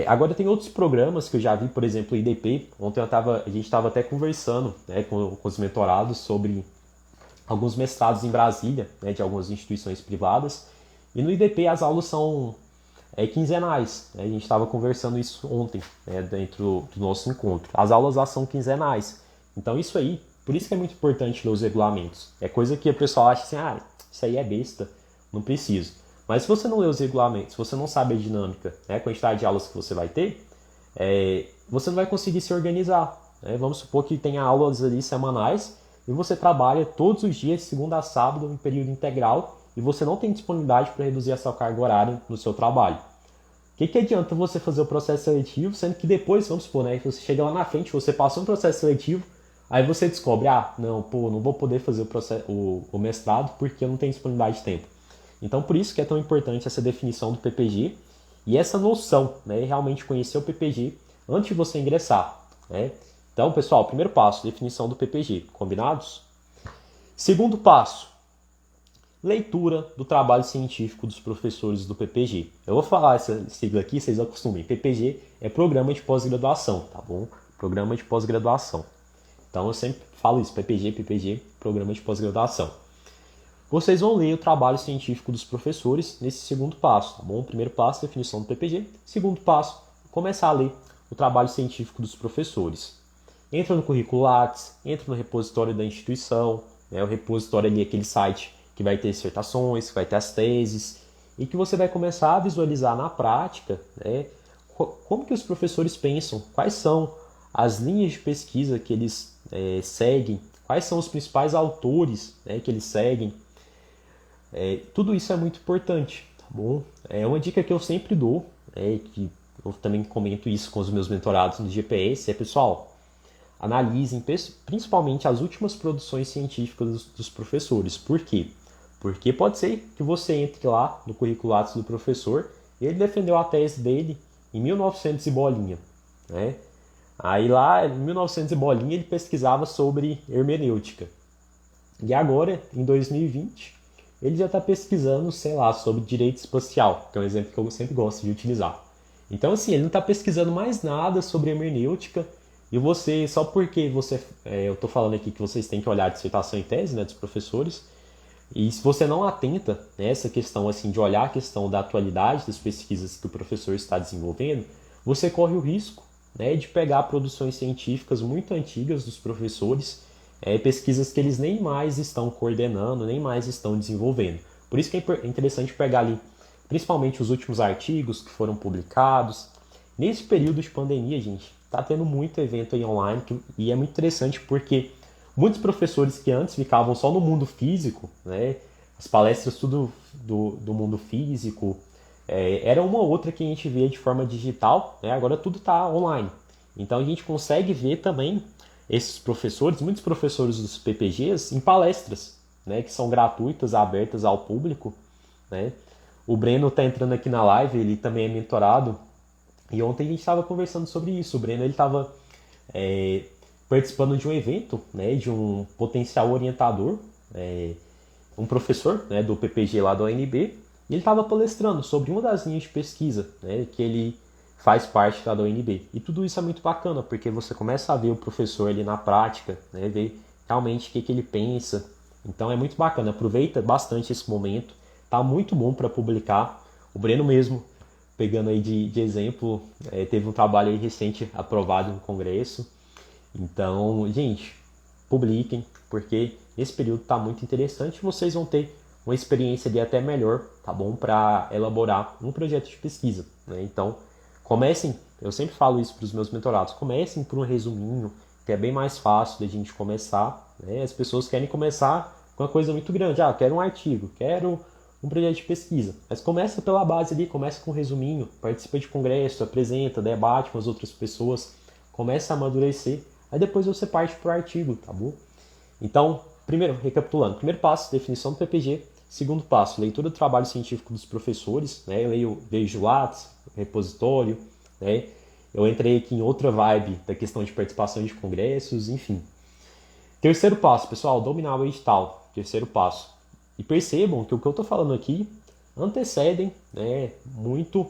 Agora tem outros programas que eu já vi, por exemplo, o IDP. Ontem a gente estava até conversando, né, com os mentorados sobre alguns mestrados em Brasília, né, de algumas instituições privadas. E no IDP as aulas são quinzenais, né? A gente estava conversando isso ontem, né, dentro do nosso encontro. As aulas lá são quinzenais. Então isso aí, por isso que é muito importante ler os regulamentos. É coisa que o pessoal acha assim, isso aí é besta, não preciso. Mas se você não lê os regulamentos, se você não sabe a dinâmica, né, a quantidade de aulas que você vai ter, você não vai conseguir se organizar, né? Vamos supor que tenha aulas ali semanais e você trabalha todos os dias, segunda a sábado, em período integral, e você não tem disponibilidade para reduzir a sua carga horária no seu trabalho. O que adianta você fazer o processo seletivo, sendo que depois, vamos supor, né, você chega lá na frente, você passou um processo seletivo, aí você descobre, não vou poder fazer o mestrado porque eu não tenho disponibilidade de tempo. Então, por isso que é tão importante essa definição do PPG e essa noção, né, realmente conhecer o PPG antes de você ingressar, né? Então, pessoal, primeiro passo, definição do PPG, combinados? Segundo passo, leitura do trabalho científico dos professores do PPG. Eu vou falar essa sigla aqui, vocês acostumem. PPG é Programa de Pós-Graduação, tá bom? Programa de Pós-Graduação. Então eu sempre falo isso, PPG, Programa de Pós-Graduação. Vocês vão ler o trabalho científico dos professores nesse segundo passo, tá bom? Primeiro passo, definição do PPG. Segundo passo, começar a ler o trabalho científico dos professores. Entra no currículo Lattes, entra no repositório da instituição, né? O repositório ali é aquele site que vai ter dissertações, que vai ter as teses, e que você vai começar a visualizar na prática, né, como que os professores pensam, quais são as linhas de pesquisa que eles seguem, quais são os principais autores, né, que eles seguem. Tudo isso é muito importante, tá bom? É uma dica que eu sempre dou, que eu também comento isso com os meus mentorados no GPS, pessoal, analisem principalmente as últimas produções científicas dos professores. Por quê? Porque pode ser que você entre lá no currículo Lattes do professor, ele defendeu a tese dele em 1900 e bolinha, né? Aí lá, em 1900 e bolinha, ele pesquisava sobre hermenêutica. E agora, em 2020, ele já está pesquisando, sei lá, sobre direito espacial, que é um exemplo que eu sempre gosto de utilizar. Então, assim, ele não está pesquisando mais nada sobre hermenêutica, e você, só porque eu estou falando aqui que vocês têm que olhar a dissertação e tese, né, dos professores, e se você não atenta nessa questão assim de olhar a questão da atualidade das pesquisas que o professor está desenvolvendo, você corre o risco, né, de pegar produções científicas muito antigas dos professores, pesquisas que eles nem mais estão coordenando, nem mais estão desenvolvendo. Por isso que é interessante pegar ali, principalmente os últimos artigos que foram publicados. Nesse período de pandemia, gente, está tendo muito evento aí online e é muito interessante porque muitos professores que antes ficavam só no mundo físico, né, as palestras tudo do mundo físico, era uma ou outra que a gente via de forma digital, né, agora tudo está online. Então a gente consegue ver também esses professores, muitos professores dos PPGs, em palestras, né, que são gratuitas, abertas ao público, né. O Breno está entrando aqui na live, ele também é mentorado, e ontem a gente estava conversando sobre isso. O Breno ele estava participando de um evento, né, de um potencial orientador, um professor, né, do PPG lá da UNB, e ele estava palestrando sobre uma das linhas de pesquisa, né, que ele faz parte lá da UNB. E tudo isso é muito bacana, porque você começa a ver o professor ali na prática, né, ver realmente o que ele pensa. Então é muito bacana, aproveita bastante esse momento, tá muito bom para publicar. O Breno mesmo, pegando aí de exemplo, teve um trabalho aí recente aprovado no Congresso. Então, gente, publiquem, porque esse período está muito interessante e vocês vão ter uma experiência ali até melhor, tá bom? Para elaborar um projeto de pesquisa, né? Então, comecem, eu sempre falo isso para os meus mentorados, comecem por um resuminho, que é bem mais fácil da gente começar, né? As pessoas querem começar com uma coisa muito grande, quero um artigo, quero um projeto de pesquisa, mas começa pela base ali, começa com um resuminho, participa de congresso, apresenta, debate com as outras pessoas, começa a amadurecer. Aí depois você parte para o artigo, tá bom? Então, primeiro, recapitulando, primeiro passo, definição do PPG. Segundo passo, leitura do trabalho científico dos professores, né? Eu vejo Lattes, repositório, né? Eu entrei aqui em outra vibe da questão de participação de congressos, enfim. Terceiro passo, pessoal, dominar o edital. Terceiro passo. E percebam que o que eu estou falando aqui antecedem, né, muito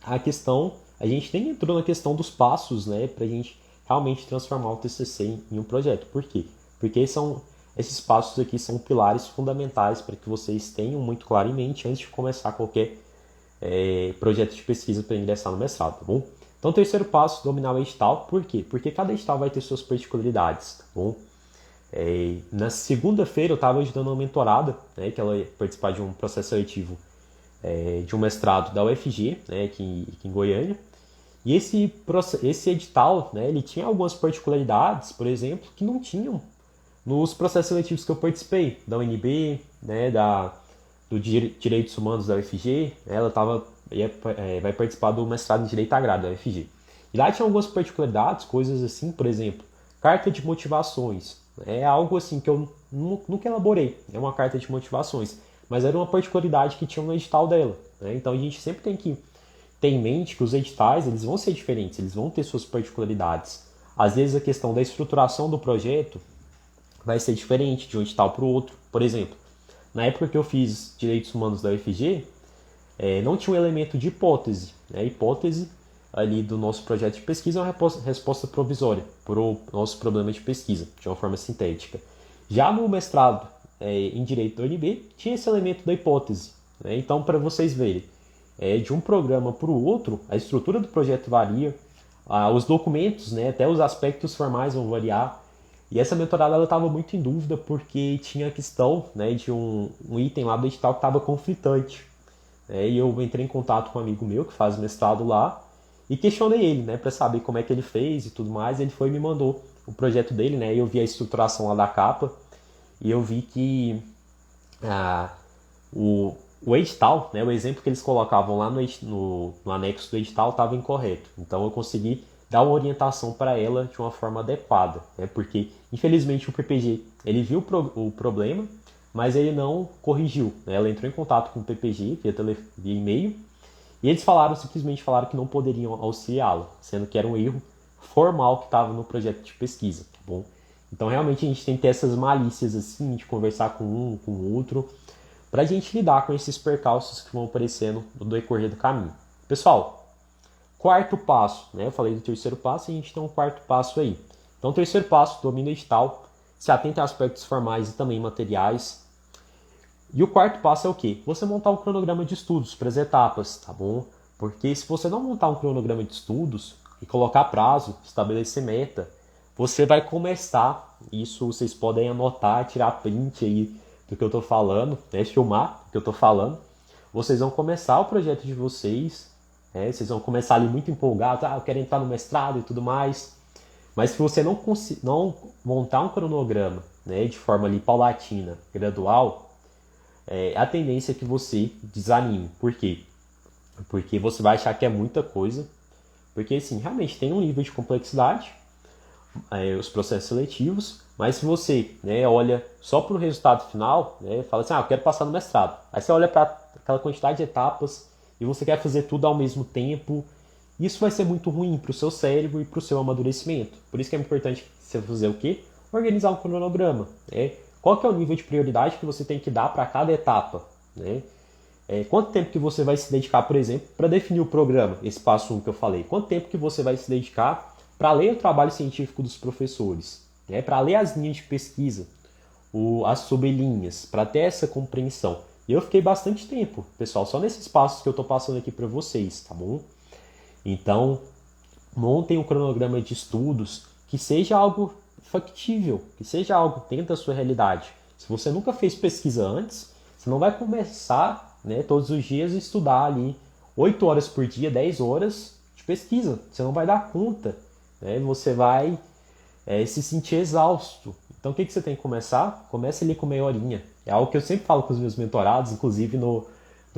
a questão, a gente nem entrou na questão dos passos, né, para a gente realmente transformar o TCC em um projeto. Por quê? Porque esses passos aqui são pilares fundamentais para que vocês tenham muito claro em mente antes de começar qualquer projeto de pesquisa para ingressar no mestrado, tá bom? Então, terceiro passo, dominar o edital. Por quê? Porque cada edital vai ter suas particularidades, tá bom? Na segunda-feira eu estava ajudando uma mentorada, né, que ela ia participar de um processo seletivo de um mestrado da UFG, né, aqui em Goiânia. E esse edital, né, ele tinha algumas particularidades, por exemplo, que não tinham nos processos seletivos que eu participei, da UNB, né, do Direitos Humanos da UFG, ela vai participar do mestrado em Direito Agrário da UFG. E lá tinha algumas particularidades, coisas assim, por exemplo, carta de motivações. É algo assim que eu nunca elaborei, é uma carta de motivações, mas era uma particularidade que tinha no edital dela, né? Então a gente sempre tem que ter em mente que os editais eles vão ser diferentes, eles vão ter suas particularidades. Às vezes a questão da estruturação do projeto vai ser diferente de um edital para o outro. Por exemplo, na época que eu fiz Direitos Humanos da UFG, não tinha um elemento de hipótese. A hipótese ali do nosso projeto de pesquisa é uma resposta provisória para o nosso problema de pesquisa, de uma forma sintética. Já no mestrado em Direito da UNB, tinha esse elemento da hipótese, né? Então, para vocês verem, de um programa para o outro, a estrutura do projeto varia, os documentos, né, até os aspectos formais vão variar. E essa mentorada ela estava muito em dúvida porque tinha a questão, né, de um item lá do edital que estava conflitante. E eu entrei em contato com um amigo meu que faz mestrado lá e questionei ele, né, para saber como é que ele fez e tudo mais. Ele foi e me mandou o projeto dele, né, eu vi a estruturação lá da capa e eu vi que o edital, né, o exemplo que eles colocavam lá no anexo do edital estava incorreto. Então eu consegui dar uma orientação para ela de uma forma adequada, né, porque infelizmente o PPG ele viu o problema, mas ele não corrigiu, né? Ela entrou em contato com o PPG via e-mail, e eles simplesmente falaram que não poderiam auxiliá-la, sendo que era um erro formal que estava no projeto de pesquisa, tá bom? Então realmente a gente tem que ter essas malícias assim, de conversar com um, com o outro, para a gente lidar com esses percalços que vão aparecendo no decorrer do caminho. Pessoal, quarto passo, né? Eu falei do terceiro passo e a gente tem um quarto passo aí. Então, o terceiro passo, domínio edital, se atenta a aspectos formais e também materiais. E o quarto passo é o quê? Você montar um cronograma de estudos para as etapas, tá bom? Porque se você não montar um cronograma de estudos e colocar prazo, estabelecer meta, você vai começar, isso vocês podem anotar, tirar print aí do que eu estou falando, né? Filmar o que eu estou falando. Vocês vão começar o projeto de vocês, né? Vocês vão começar ali muito empolgados, eu quero entrar no mestrado e tudo mais. Mas se você não montar um cronograma, né, de forma ali paulatina, gradual, a tendência é que você desanime. Por quê? Porque você vai achar que é muita coisa. Porque, assim, realmente tem um nível de complexidade, os processos seletivos, mas se você, né, olha só para o resultado final, né, fala assim, eu quero passar no mestrado. Aí você olha para aquela quantidade de etapas e você quer fazer tudo ao mesmo tempo. Isso vai ser muito ruim para o seu cérebro e para o seu amadurecimento. Por isso que é importante você fazer o quê? Organizar um cronograma. Né? Qual que é o nível de prioridade que você tem que dar para cada etapa? Né? Quanto tempo que você vai se dedicar, por exemplo, para definir o programa, esse passo 1 que eu falei? Quanto tempo que você vai se dedicar para ler o trabalho científico dos professores? Né? Para ler as linhas de pesquisa, as sublinhas, para ter essa compreensão. E eu fiquei bastante tempo, pessoal, só nesses passos que eu estou passando aqui para vocês, tá bom? Então, montem um cronograma de estudos que seja algo factível, que seja algo dentro da sua realidade. Se você nunca fez pesquisa antes, você não vai começar, né, todos os dias a estudar ali 8 horas por dia, 10 horas de pesquisa. Você não vai dar conta, né? Você vai se sentir exausto. Então, o que você tem que começar? Comece ali com meia horinha. É algo que eu sempre falo com os meus mentorados, inclusive no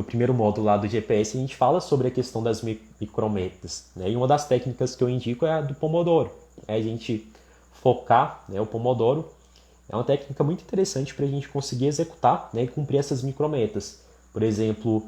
primeiro módulo lá do GPS, a gente fala sobre a questão das micrometas, né? E uma das técnicas que eu indico é a do Pomodoro. É a gente focar, né? O Pomodoro é uma técnica muito interessante para a gente conseguir executar, né? E cumprir essas micrometas. Por exemplo,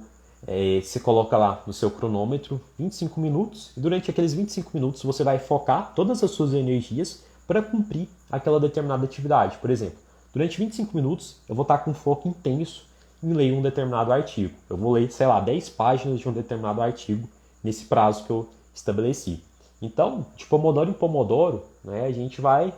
você coloca lá no seu cronômetro 25 minutos e durante aqueles 25 minutos você vai focar todas as suas energias para cumprir aquela determinada atividade. Por exemplo, durante 25 minutos eu vou estar com foco intenso em ler um determinado artigo. Eu vou ler, 10 páginas de um determinado artigo nesse prazo que eu estabeleci. Então, de Pomodoro em Pomodoro, né, a gente vai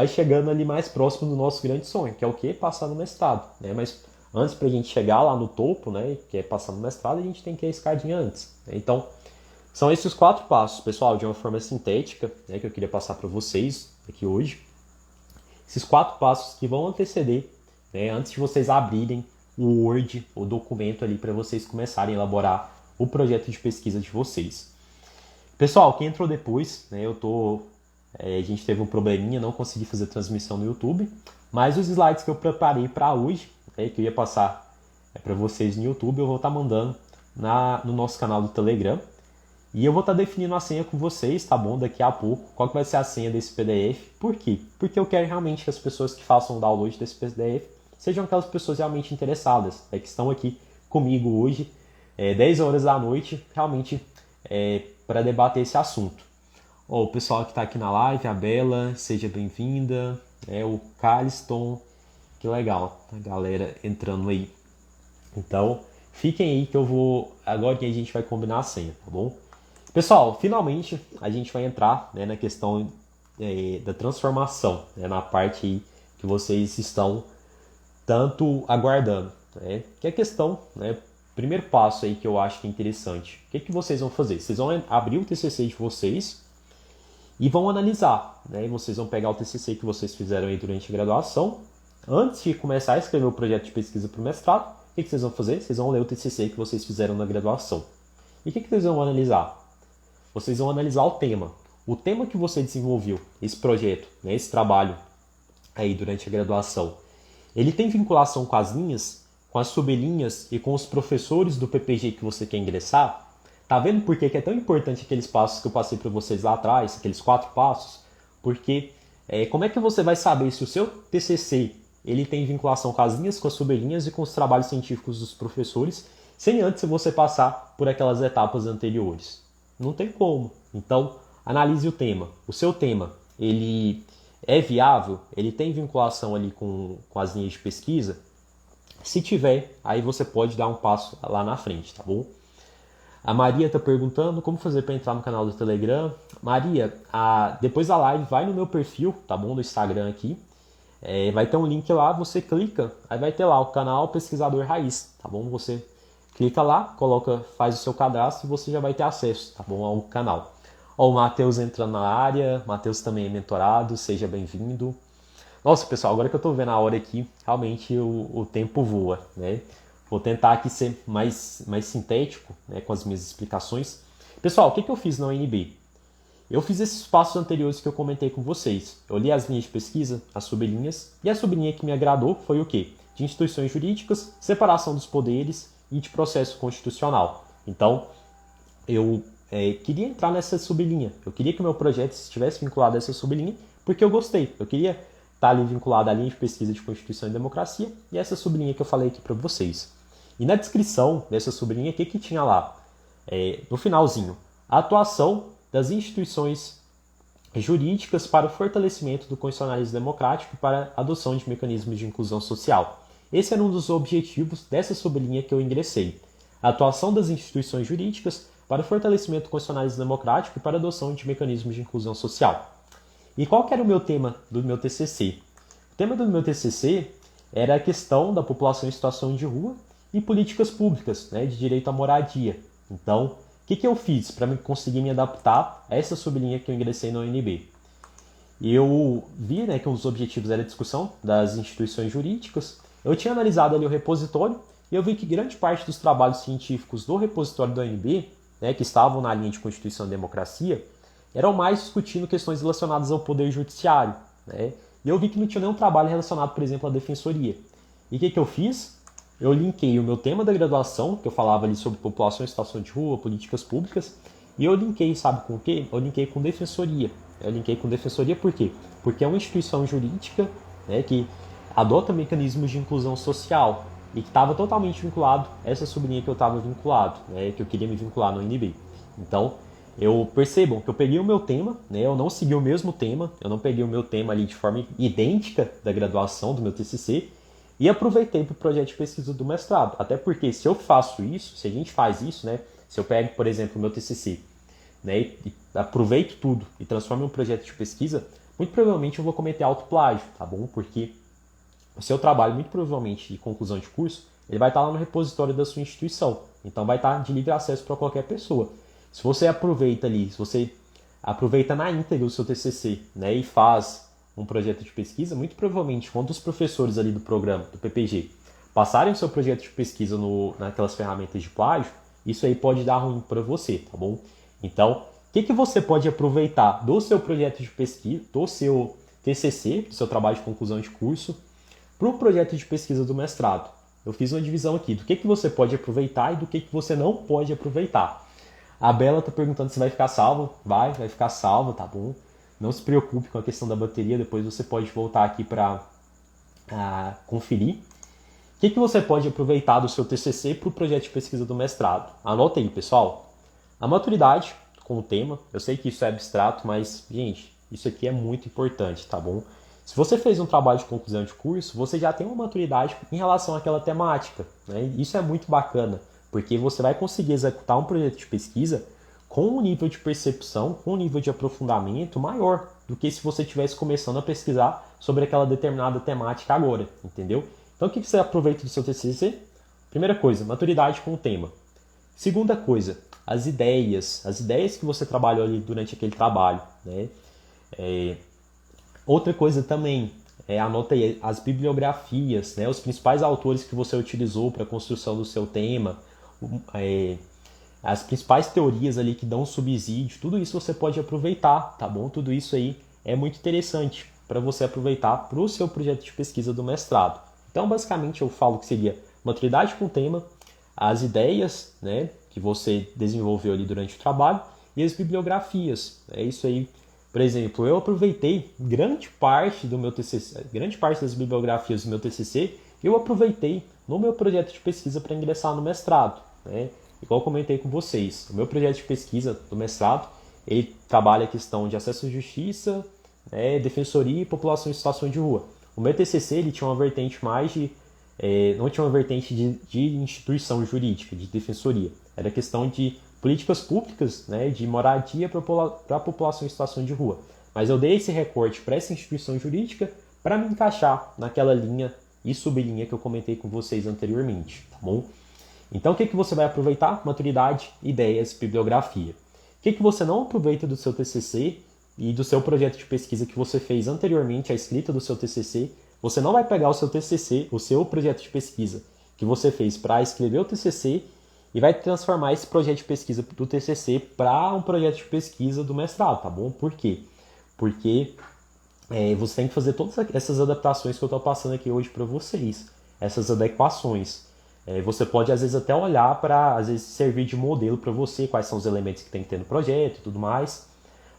chegando ali mais próximo do nosso grande sonho, que é o quê? Passar no mestrado. Né? Mas antes, para a gente chegar lá no topo, né, que é passar no mestrado, a gente tem que ir a escadinha antes. Né? Então, são esses 4 passos, pessoal, de uma forma sintética, né, que eu queria passar para vocês aqui hoje. Esses 4 passos que vão anteceder, né, antes de vocês abrirem o Word, o documento ali para vocês começarem a elaborar o projeto de pesquisa de vocês. Pessoal, quem entrou depois, né, a gente teve um probleminha, não consegui fazer transmissão no YouTube, mas os slides que eu preparei para hoje, né, que eu ia passar para vocês no YouTube, eu vou estar mandando no nosso canal do Telegram. E eu vou estar definindo a senha com vocês, tá bom? Daqui a pouco, qual que vai ser a senha desse PDF. Por quê? Porque eu quero realmente que as pessoas que façam o download desse PDF sejam aquelas pessoas realmente interessadas, que estão aqui comigo hoje, 10 horas da noite, realmente para debater esse assunto. O pessoal que está aqui na live, a Bela, seja bem-vinda, o Caliston, que legal, a galera entrando aí. Então, fiquem aí que eu vou, agora que a gente vai combinar a senha, tá bom? Pessoal, finalmente a gente vai entrar, né, na questão da transformação, né, na parte aí que vocês estão tanto aguardando, né? Que é a questão, né? Primeiro passo aí que eu acho que é interessante. O que vocês vão fazer? Vocês vão abrir o TCC de vocês e vão analisar, né? E vocês vão pegar o TCC que vocês fizeram aí durante a graduação. Antes de começar a escrever o projeto de pesquisa para o mestrado, o que vocês vão fazer? Vocês vão ler o TCC que vocês fizeram na graduação. E o que vocês vão analisar? Vocês vão analisar o tema. O tema que você desenvolveu, esse projeto, né? Esse trabalho aí durante a graduação, ele tem vinculação com as linhas, com as sublinhas e com os professores do PPG que você quer ingressar? Tá vendo por que é tão importante aqueles passos que eu passei para vocês lá atrás, aqueles 4 passos? Porque como é que você vai saber se o seu TCC ele tem vinculação com as linhas, com as sublinhas e com os trabalhos científicos dos professores, sem antes você passar por aquelas etapas anteriores. Não tem como. Então, analise o tema. O seu tema, ele é viável? Ele tem vinculação ali com as linhas de pesquisa? Se tiver, aí você pode dar um passo lá na frente, tá bom? A Maria está perguntando como fazer para entrar no canal do Telegram. Maria, depois da live, vai no meu perfil, tá bom? No Instagram aqui. Vai ter um link lá, você clica, aí vai ter lá o canal Pesquisador Raiz, tá bom? Você clica lá, faz o seu cadastro e você já vai ter acesso, tá bom? Ao canal. Ó, o Matheus entrando na área, Matheus também é mentorado, seja bem-vindo. Nossa, pessoal, agora que eu tô vendo a hora aqui, realmente o tempo voa, né? Vou tentar aqui ser mais sintético, né, com as minhas explicações. Pessoal, o que eu fiz na UNB? Eu fiz esses passos anteriores que eu comentei com vocês. Eu li as linhas de pesquisa, as sublinhas, e a sublinha que me agradou foi o quê? De instituições jurídicas, separação dos poderes e de processo constitucional. Então, eu queria entrar nessa sublinha. Eu queria que o meu projeto estivesse vinculado a essa sublinha, porque eu gostei. Eu queria estar ali vinculado à linha de pesquisa de Constituição e Democracia e essa sublinha que eu falei aqui para vocês. E na descrição dessa sublinha, o que tinha lá? No finalzinho, a atuação das instituições jurídicas para o fortalecimento do constitucionalismo democrático e para a adoção de mecanismos de inclusão social. Esse era um dos objetivos dessa sublinha que eu ingressei. A atuação das instituições jurídicas para o fortalecimento do constitucionalismo democrático e para a adoção de mecanismos de inclusão social. E qual que era o meu tema do meu TCC? O tema do meu TCC era a questão da população em situação de rua e políticas públicas, né, de direito à moradia. Então, o que eu fiz para conseguir me adaptar a essa sublinha que eu ingressei na UNB? Eu vi, né, que um dos objetivos era a discussão das instituições jurídicas. Eu tinha analisado ali o repositório e eu vi que grande parte dos trabalhos científicos do repositório da UNB, né, que estavam na linha de Constituição e Democracia, eram mais discutindo questões relacionadas ao poder judiciário, né? E eu vi que não tinha nenhum trabalho relacionado, por exemplo, à defensoria. E o que eu fiz? Eu linkei o meu tema da graduação, que eu falava ali sobre população em situação de rua, políticas públicas, e eu linkei, sabe com o quê? Eu linkei com defensoria. Eu linkei com defensoria por quê? Porque é uma instituição jurídica, né, que adota mecanismos de inclusão social e que estava totalmente vinculado a essa sublinha que eu estava vinculado, né, que eu queria me vincular no UNB. Então, percebam que eu peguei o meu tema, né, eu não segui o mesmo tema, eu não peguei o meu tema ali de forma idêntica da graduação, do meu TCC, e aproveitei para o projeto de pesquisa do mestrado. Até porque se eu faço isso, se a gente faz isso, né, se eu pego, por exemplo, o meu TCC, né, e aproveito tudo e transformo em um projeto de pesquisa, muito provavelmente eu vou cometer autoplágio, tá bom? Porque o seu trabalho, muito provavelmente de conclusão de curso, ele vai estar lá no repositório da sua instituição. Então vai estar de livre acesso para qualquer pessoa. Se você aproveita ali, se você aproveita na íntegra o seu TCC, né, e faz um projeto de pesquisa, muito provavelmente quando os professores ali do programa, do PPG, passarem o seu projeto de pesquisa naquelas ferramentas de plágio, isso aí pode dar ruim para você, tá bom? Então, o que você pode aproveitar do seu projeto de pesquisa, do seu TCC, do seu trabalho de conclusão de curso, para o projeto de pesquisa do mestrado? Eu fiz uma divisão aqui do que você pode aproveitar e do que você não pode aproveitar. A Bela está perguntando se vai ficar salvo. Vai ficar salvo, tá bom? Não se preocupe com a questão da bateria, depois você pode voltar aqui para conferir. O que você pode aproveitar do seu TCC para o projeto de pesquisa do mestrado? Anota aí, pessoal. A maturidade com o tema. Eu sei que isso é abstrato, mas, gente, isso aqui é muito importante, tá bom? Se você fez um trabalho de conclusão de curso, você já tem uma maturidade em relação àquela temática, né? Isso é muito bacana, porque você vai conseguir executar um projeto de pesquisa com um nível de percepção, com um nível de aprofundamento maior do que se você estivesse começando a pesquisar sobre aquela determinada temática agora, entendeu? Então, o que você aproveita do seu TCC? Primeira coisa, maturidade com o tema. Segunda coisa, as ideias que você trabalhou ali durante aquele trabalho, né? Outra coisa também, anota aí as bibliografias, né? Os principais autores que você utilizou para a construção do seu tema, as principais teorias ali que dão subsídio, tudo isso você pode aproveitar, tá bom? Tudo isso aí é muito interessante para você aproveitar para o seu projeto de pesquisa do mestrado. Então, basicamente, eu falo que seria maturidade com o tema, as ideias, né, que você desenvolveu ali durante o trabalho e as bibliografias. É isso aí, Por exemplo, eu aproveitei grande parte do meu TCC, grande parte das bibliografias do meu TCC, eu aproveitei no meu projeto de pesquisa para ingressar no mestrado, né? Igual eu comentei com vocês, o meu projeto de pesquisa do mestrado, ele trabalha a questão de acesso à justiça, né, defensoria e população em situação de rua. O meu TCC ele tinha uma vertente mais de não tinha uma vertente de instituição jurídica, de defensoria. Era questão de políticas públicas, né, de moradia para a população em situação de rua. Mas eu dei esse recorte para essa instituição jurídica para me encaixar naquela linha e sublinha que eu comentei com vocês anteriormente, tá bom? Então, o que você vai aproveitar? Maturidade, ideias, bibliografia. O que você não aproveita do seu TCC e do seu projeto de pesquisa que você fez anteriormente à escrita do seu TCC? Você não vai pegar o seu TCC, o seu projeto de pesquisa que você fez para escrever o TCC e vai transformar esse projeto de pesquisa do TCC para um projeto de pesquisa do mestrado, tá bom? Por quê? Porque você tem que fazer todas essas adaptações que eu estou passando aqui hoje para vocês, essas adequações. Você pode, às vezes, até olhar para, às vezes, servir de modelo para você, quais são os elementos que tem que ter no projeto e tudo mais.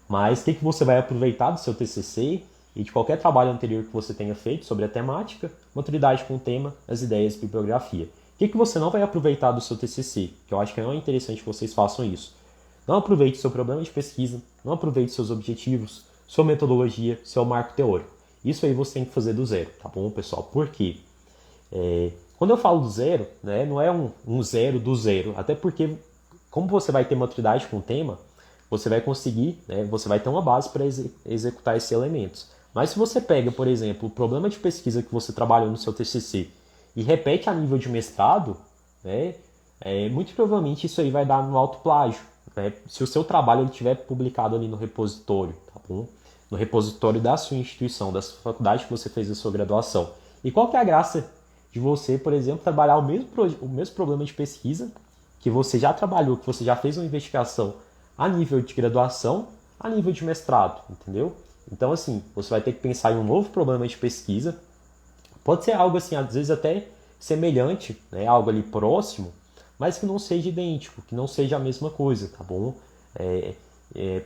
Mas o que você vai aproveitar do seu TCC e de qualquer trabalho anterior que você tenha feito sobre a temática, maturidade com o tema, as ideias, bibliografia. O que você não vai aproveitar do seu TCC? Que eu acho que não é interessante que vocês façam isso. Não aproveite seu problema de pesquisa, não aproveite seus objetivos, sua metodologia, seu marco teórico. Isso aí você tem que fazer do zero, tá bom, pessoal? Por quê? Quando eu falo do zero, né, não é um zero do zero, até porque, como você vai ter maturidade com o tema, você vai conseguir, né, você vai ter uma base para executar esses elementos. Mas se você pega, por exemplo, o problema de pesquisa que você trabalhou no seu TCC e repete a nível de mestrado, né, muito provavelmente isso aí vai dar no autoplágio, né, se o seu trabalho estiver publicado ali no repositório, tá bom? No repositório da sua instituição, da sua faculdade que você fez a sua graduação. E qual que é a graça de você, por exemplo, trabalhar o mesmo problema de pesquisa que você já trabalhou, que você já fez uma investigação a nível de graduação, a nível de mestrado, entendeu? Então, assim, você vai ter que pensar em um novo problema de pesquisa. Pode ser algo, assim, às vezes até semelhante, né? Algo ali próximo, mas que não seja idêntico, que não seja a mesma coisa, tá bom?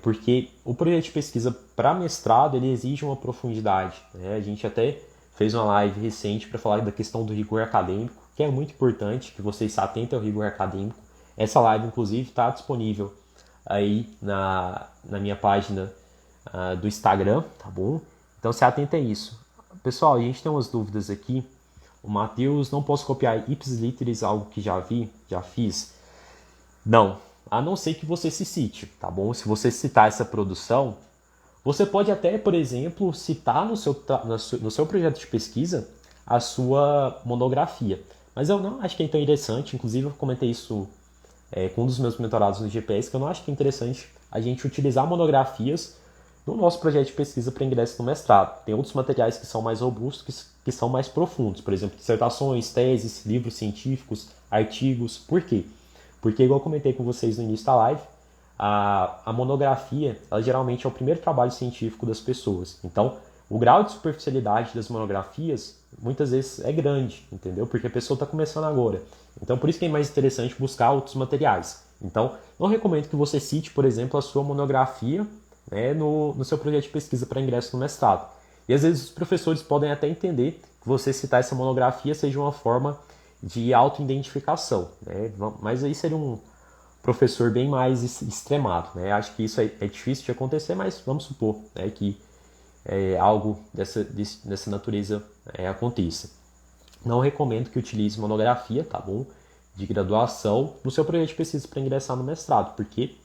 Porque o projeto de pesquisa para mestrado, ele exige uma profundidade, né? A gente até fez uma live recente para falar da questão do rigor acadêmico, que é muito importante que vocês se atentem ao rigor acadêmico. Essa live, inclusive, está disponível aí na minha página do Instagram, tá bom? Então se atenta a isso. Pessoal, a gente tem umas dúvidas aqui. O Matheus, não posso copiar ipsis literis, algo que já fiz? Não, a não ser que você se cite, tá bom? Se você citar essa produção, você pode até, por exemplo, citar no seu projeto de pesquisa a sua monografia. Mas eu não acho que é tão interessante, inclusive eu comentei isso com um dos meus mentorados no GPS, que eu não acho que é interessante a gente utilizar monografias no nosso projeto de pesquisa para ingresso no mestrado. Tem outros materiais que são mais robustos, que são mais profundos. Por exemplo, dissertações, teses, livros científicos, artigos. Por quê? Porque, igual eu comentei com vocês no início da live, a monografia, ela geralmente é o primeiro trabalho científico das pessoas. Então, o grau de superficialidade das monografias, muitas vezes, é grande, entendeu? Porque a pessoa está começando agora. Então, por isso que é mais interessante buscar outros materiais. Então, não recomendo que você cite, por exemplo, a sua monografia, né, no seu projeto de pesquisa para ingresso no mestrado. E, às vezes, os professores podem até entender que você citar essa monografia seja uma forma de auto-identificação, né? Mas aí seria um professor bem mais extremado, né? Acho que isso é difícil de acontecer, mas vamos supor, né, que algo dessa natureza aconteça. Não recomendo que utilize monografia, tá bom? De graduação no seu projeto de pesquisa para ingressar no mestrado, porque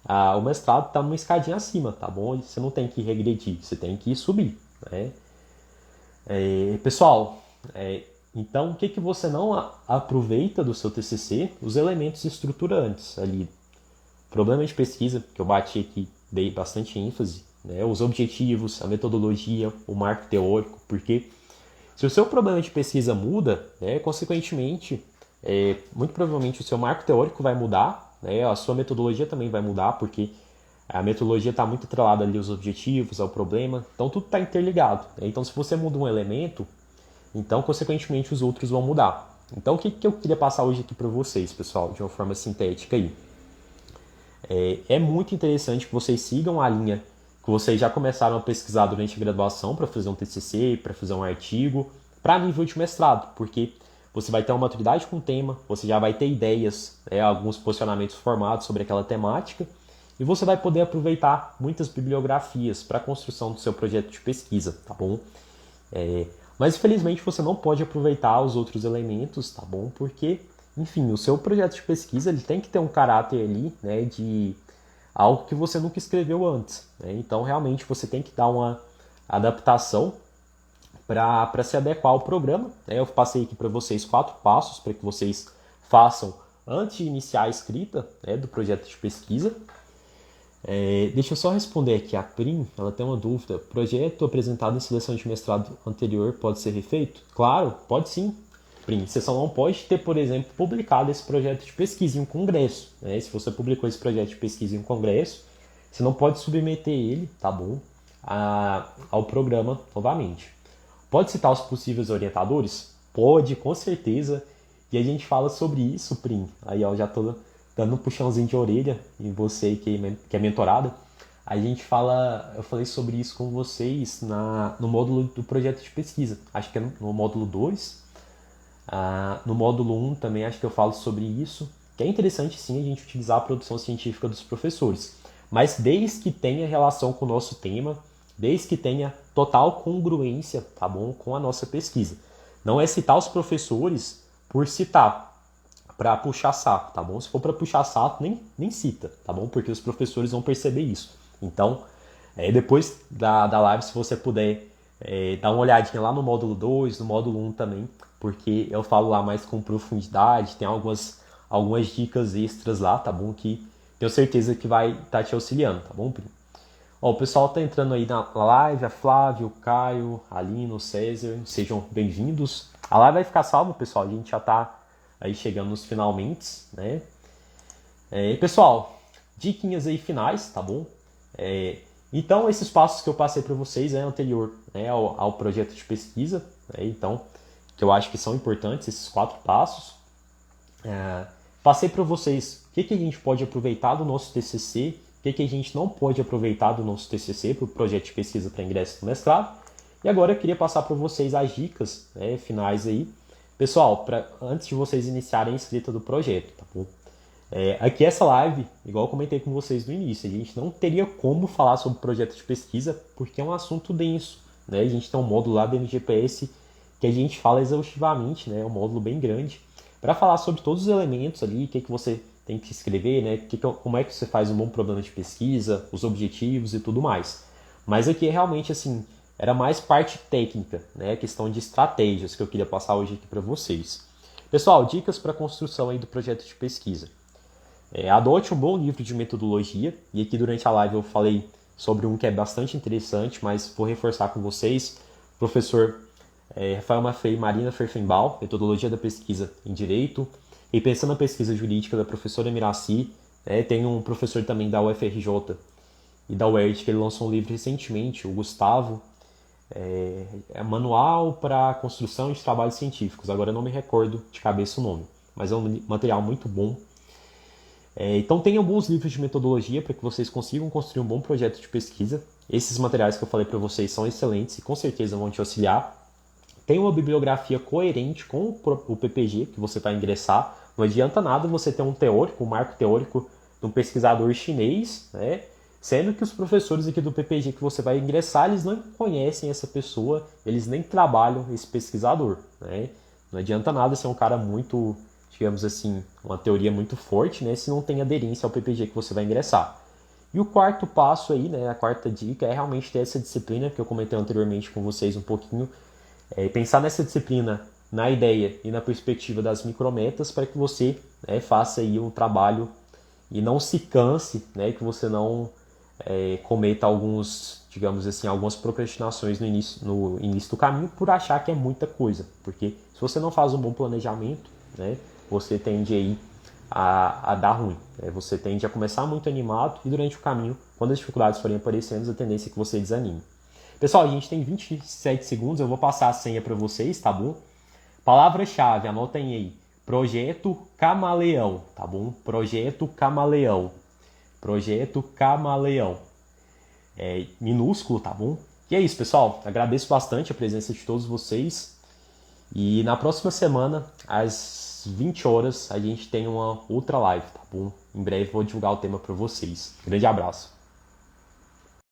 o mestrado está numa escadinha acima, tá bom? Você não tem que regredir, você tem que subir, né? Pessoal, então o que você não aproveita do seu TCC? Os elementos estruturantes ali. Problema de pesquisa, que eu bati aqui, dei bastante ênfase, né? Os objetivos, a metodologia, o marco teórico, porque se o seu problema de pesquisa muda, né, consequentemente, muito provavelmente o seu marco teórico vai mudar, né, a sua metodologia também vai mudar, porque a metodologia está muito atrelada ali aos objetivos, ao problema, então tudo está interligado, né? Então, se você muda um elemento, então, consequentemente, os outros vão mudar. Então, o que eu queria passar hoje aqui para vocês, pessoal, de uma forma sintética aí? É muito interessante que vocês sigam a linha que vocês já começaram a pesquisar durante a graduação para fazer um TCC, para fazer um artigo, para nível de mestrado, porque você vai ter uma maturidade com o tema, você já vai ter ideias, alguns posicionamentos formados sobre aquela temática, e você vai poder aproveitar muitas bibliografias para a construção do seu projeto de pesquisa, tá bom? Mas infelizmente você não pode aproveitar os outros elementos, tá bom? Porque, enfim, o seu projeto de pesquisa ele tem que ter um caráter ali, né, de algo que você nunca escreveu antes, né? Então realmente você tem que dar uma adaptação para se adequar ao programa, né? Eu passei aqui para vocês 4 passos para que vocês façam antes de iniciar a escrita, né, do projeto de pesquisa. Deixa eu só responder aqui a Prim, ela tem uma dúvida. Projeto apresentado em seleção de mestrado anterior pode ser refeito? Claro, pode sim, Prim. Você só não pode ter, por exemplo, publicado esse projeto de pesquisa em um congresso, né? Se você publicou esse projeto de pesquisa em um congresso, você não pode submeter ele, tá bom, ao programa novamente. Pode citar os possíveis orientadores? Pode, com certeza. E a gente fala sobre isso, Prim. Aí, ó, já tô dando um puxãozinho de orelha em você que é mentorada. Eu falei sobre isso com vocês no módulo do projeto de pesquisa. Acho que é no módulo 2. No módulo 1 também acho que eu falo sobre isso. Que é interessante sim a gente utilizar a produção científica dos professores. Mas desde que tenha relação com o nosso tema, desde que tenha total congruência, tá bom, com a nossa pesquisa. Não é citar os professores por citar, para puxar saco, tá bom? Se for para puxar saco, nem cita, tá bom? Porque os professores vão perceber isso. Então, depois da live, se você puder dar uma olhadinha lá no módulo 2, no módulo 1 também, porque eu falo lá mais com profundidade, tem algumas dicas extras lá, tá bom? Que tenho certeza que vai estar te auxiliando, tá bom, Primo? Ó, o pessoal tá entrando aí na live, a Flávio, o Caio, a Alina, o César, sejam bem-vindos. A live vai ficar salva, pessoal, a gente já tá aí chegando nos finalmente, né? Pessoal, diquinhas aí finais, tá bom? Então, esses passos que eu passei para vocês anterior, né, ao projeto de pesquisa, né, então, que eu acho que são importantes, esses 4 passos. Passei para vocês o que a gente pode aproveitar do nosso TCC, o que a gente não pode aproveitar do nosso TCC para o projeto de pesquisa para ingresso no mestrado. E agora eu queria passar para vocês as dicas, né, finais aí. Pessoal, antes de vocês iniciarem a escrita do projeto, tá bom? Aqui essa live, igual eu comentei com vocês no início, a gente não teria como falar sobre projeto de pesquisa porque é um assunto denso, né? A gente tem um módulo lá do MGPS que a gente fala exaustivamente, né? É um módulo bem grande, para falar sobre todos os elementos ali, o que você tem que escrever, né? Como é que você faz um bom problema de pesquisa, os objetivos e tudo mais. Mas aqui é realmente assim, era mais parte técnica, né? Questão de estratégias que eu queria passar hoje aqui para vocês. Pessoal, dicas para a construção aí do projeto de pesquisa. Adote um bom livro de metodologia, e aqui durante a live eu falei sobre um que é bastante interessante, mas vou reforçar com vocês. Professor Rafael Maffei e Marina Ferfenbaum, Metodologia da Pesquisa em Direito, e pensando na pesquisa jurídica da professora Miraci, tem um professor também da UFRJ e da UERJ que ele lançou um livro recentemente, o Gustavo, Manual para a Construção de Trabalhos Científicos. Agora eu não me recordo de cabeça o nome, mas é um material muito bom. Então tenham bons livros de metodologia para que vocês consigam construir um bom projeto de pesquisa. Esses materiais que eu falei para vocês são excelentes e com certeza vão te auxiliar. Tenha uma bibliografia coerente com o PPG que você vai ingressar. Não adianta nada você ter um teórico, um marco teórico de um pesquisador chinês, né? Sendo que os professores aqui do PPG que você vai ingressar, eles não conhecem essa pessoa, eles nem trabalham esse pesquisador, né? Não adianta nada ser um cara muito, digamos assim, uma teoria muito forte, né? Se não tem aderência ao PPG que você vai ingressar. E o quarto passo aí, né? A quarta dica é realmente ter essa disciplina que eu comentei anteriormente com vocês um pouquinho. Pensar nessa disciplina, na ideia e na perspectiva das micrometas para que você faça aí um trabalho e não se canse, né? Que você não cometa algumas procrastinações no início do caminho por achar que é muita coisa, porque se você não faz um bom planejamento, né, você tende aí a dar ruim, né? Você tende a começar muito animado e durante o caminho, quando as dificuldades forem aparecendo, a tendência é que você desanime. Pessoal, a gente tem 27 segundos, eu vou passar a senha para vocês, tá bom? Palavra-chave, anotem aí, Projeto Camaleão, tá bom? Projeto Camaleão. Projeto Camaleão. minúsculo, tá bom? E é isso, pessoal. Agradeço bastante a presença de todos vocês. E na próxima semana, às 20 horas, a gente tem uma outra live, tá bom? Em breve vou divulgar o tema para vocês. Grande abraço.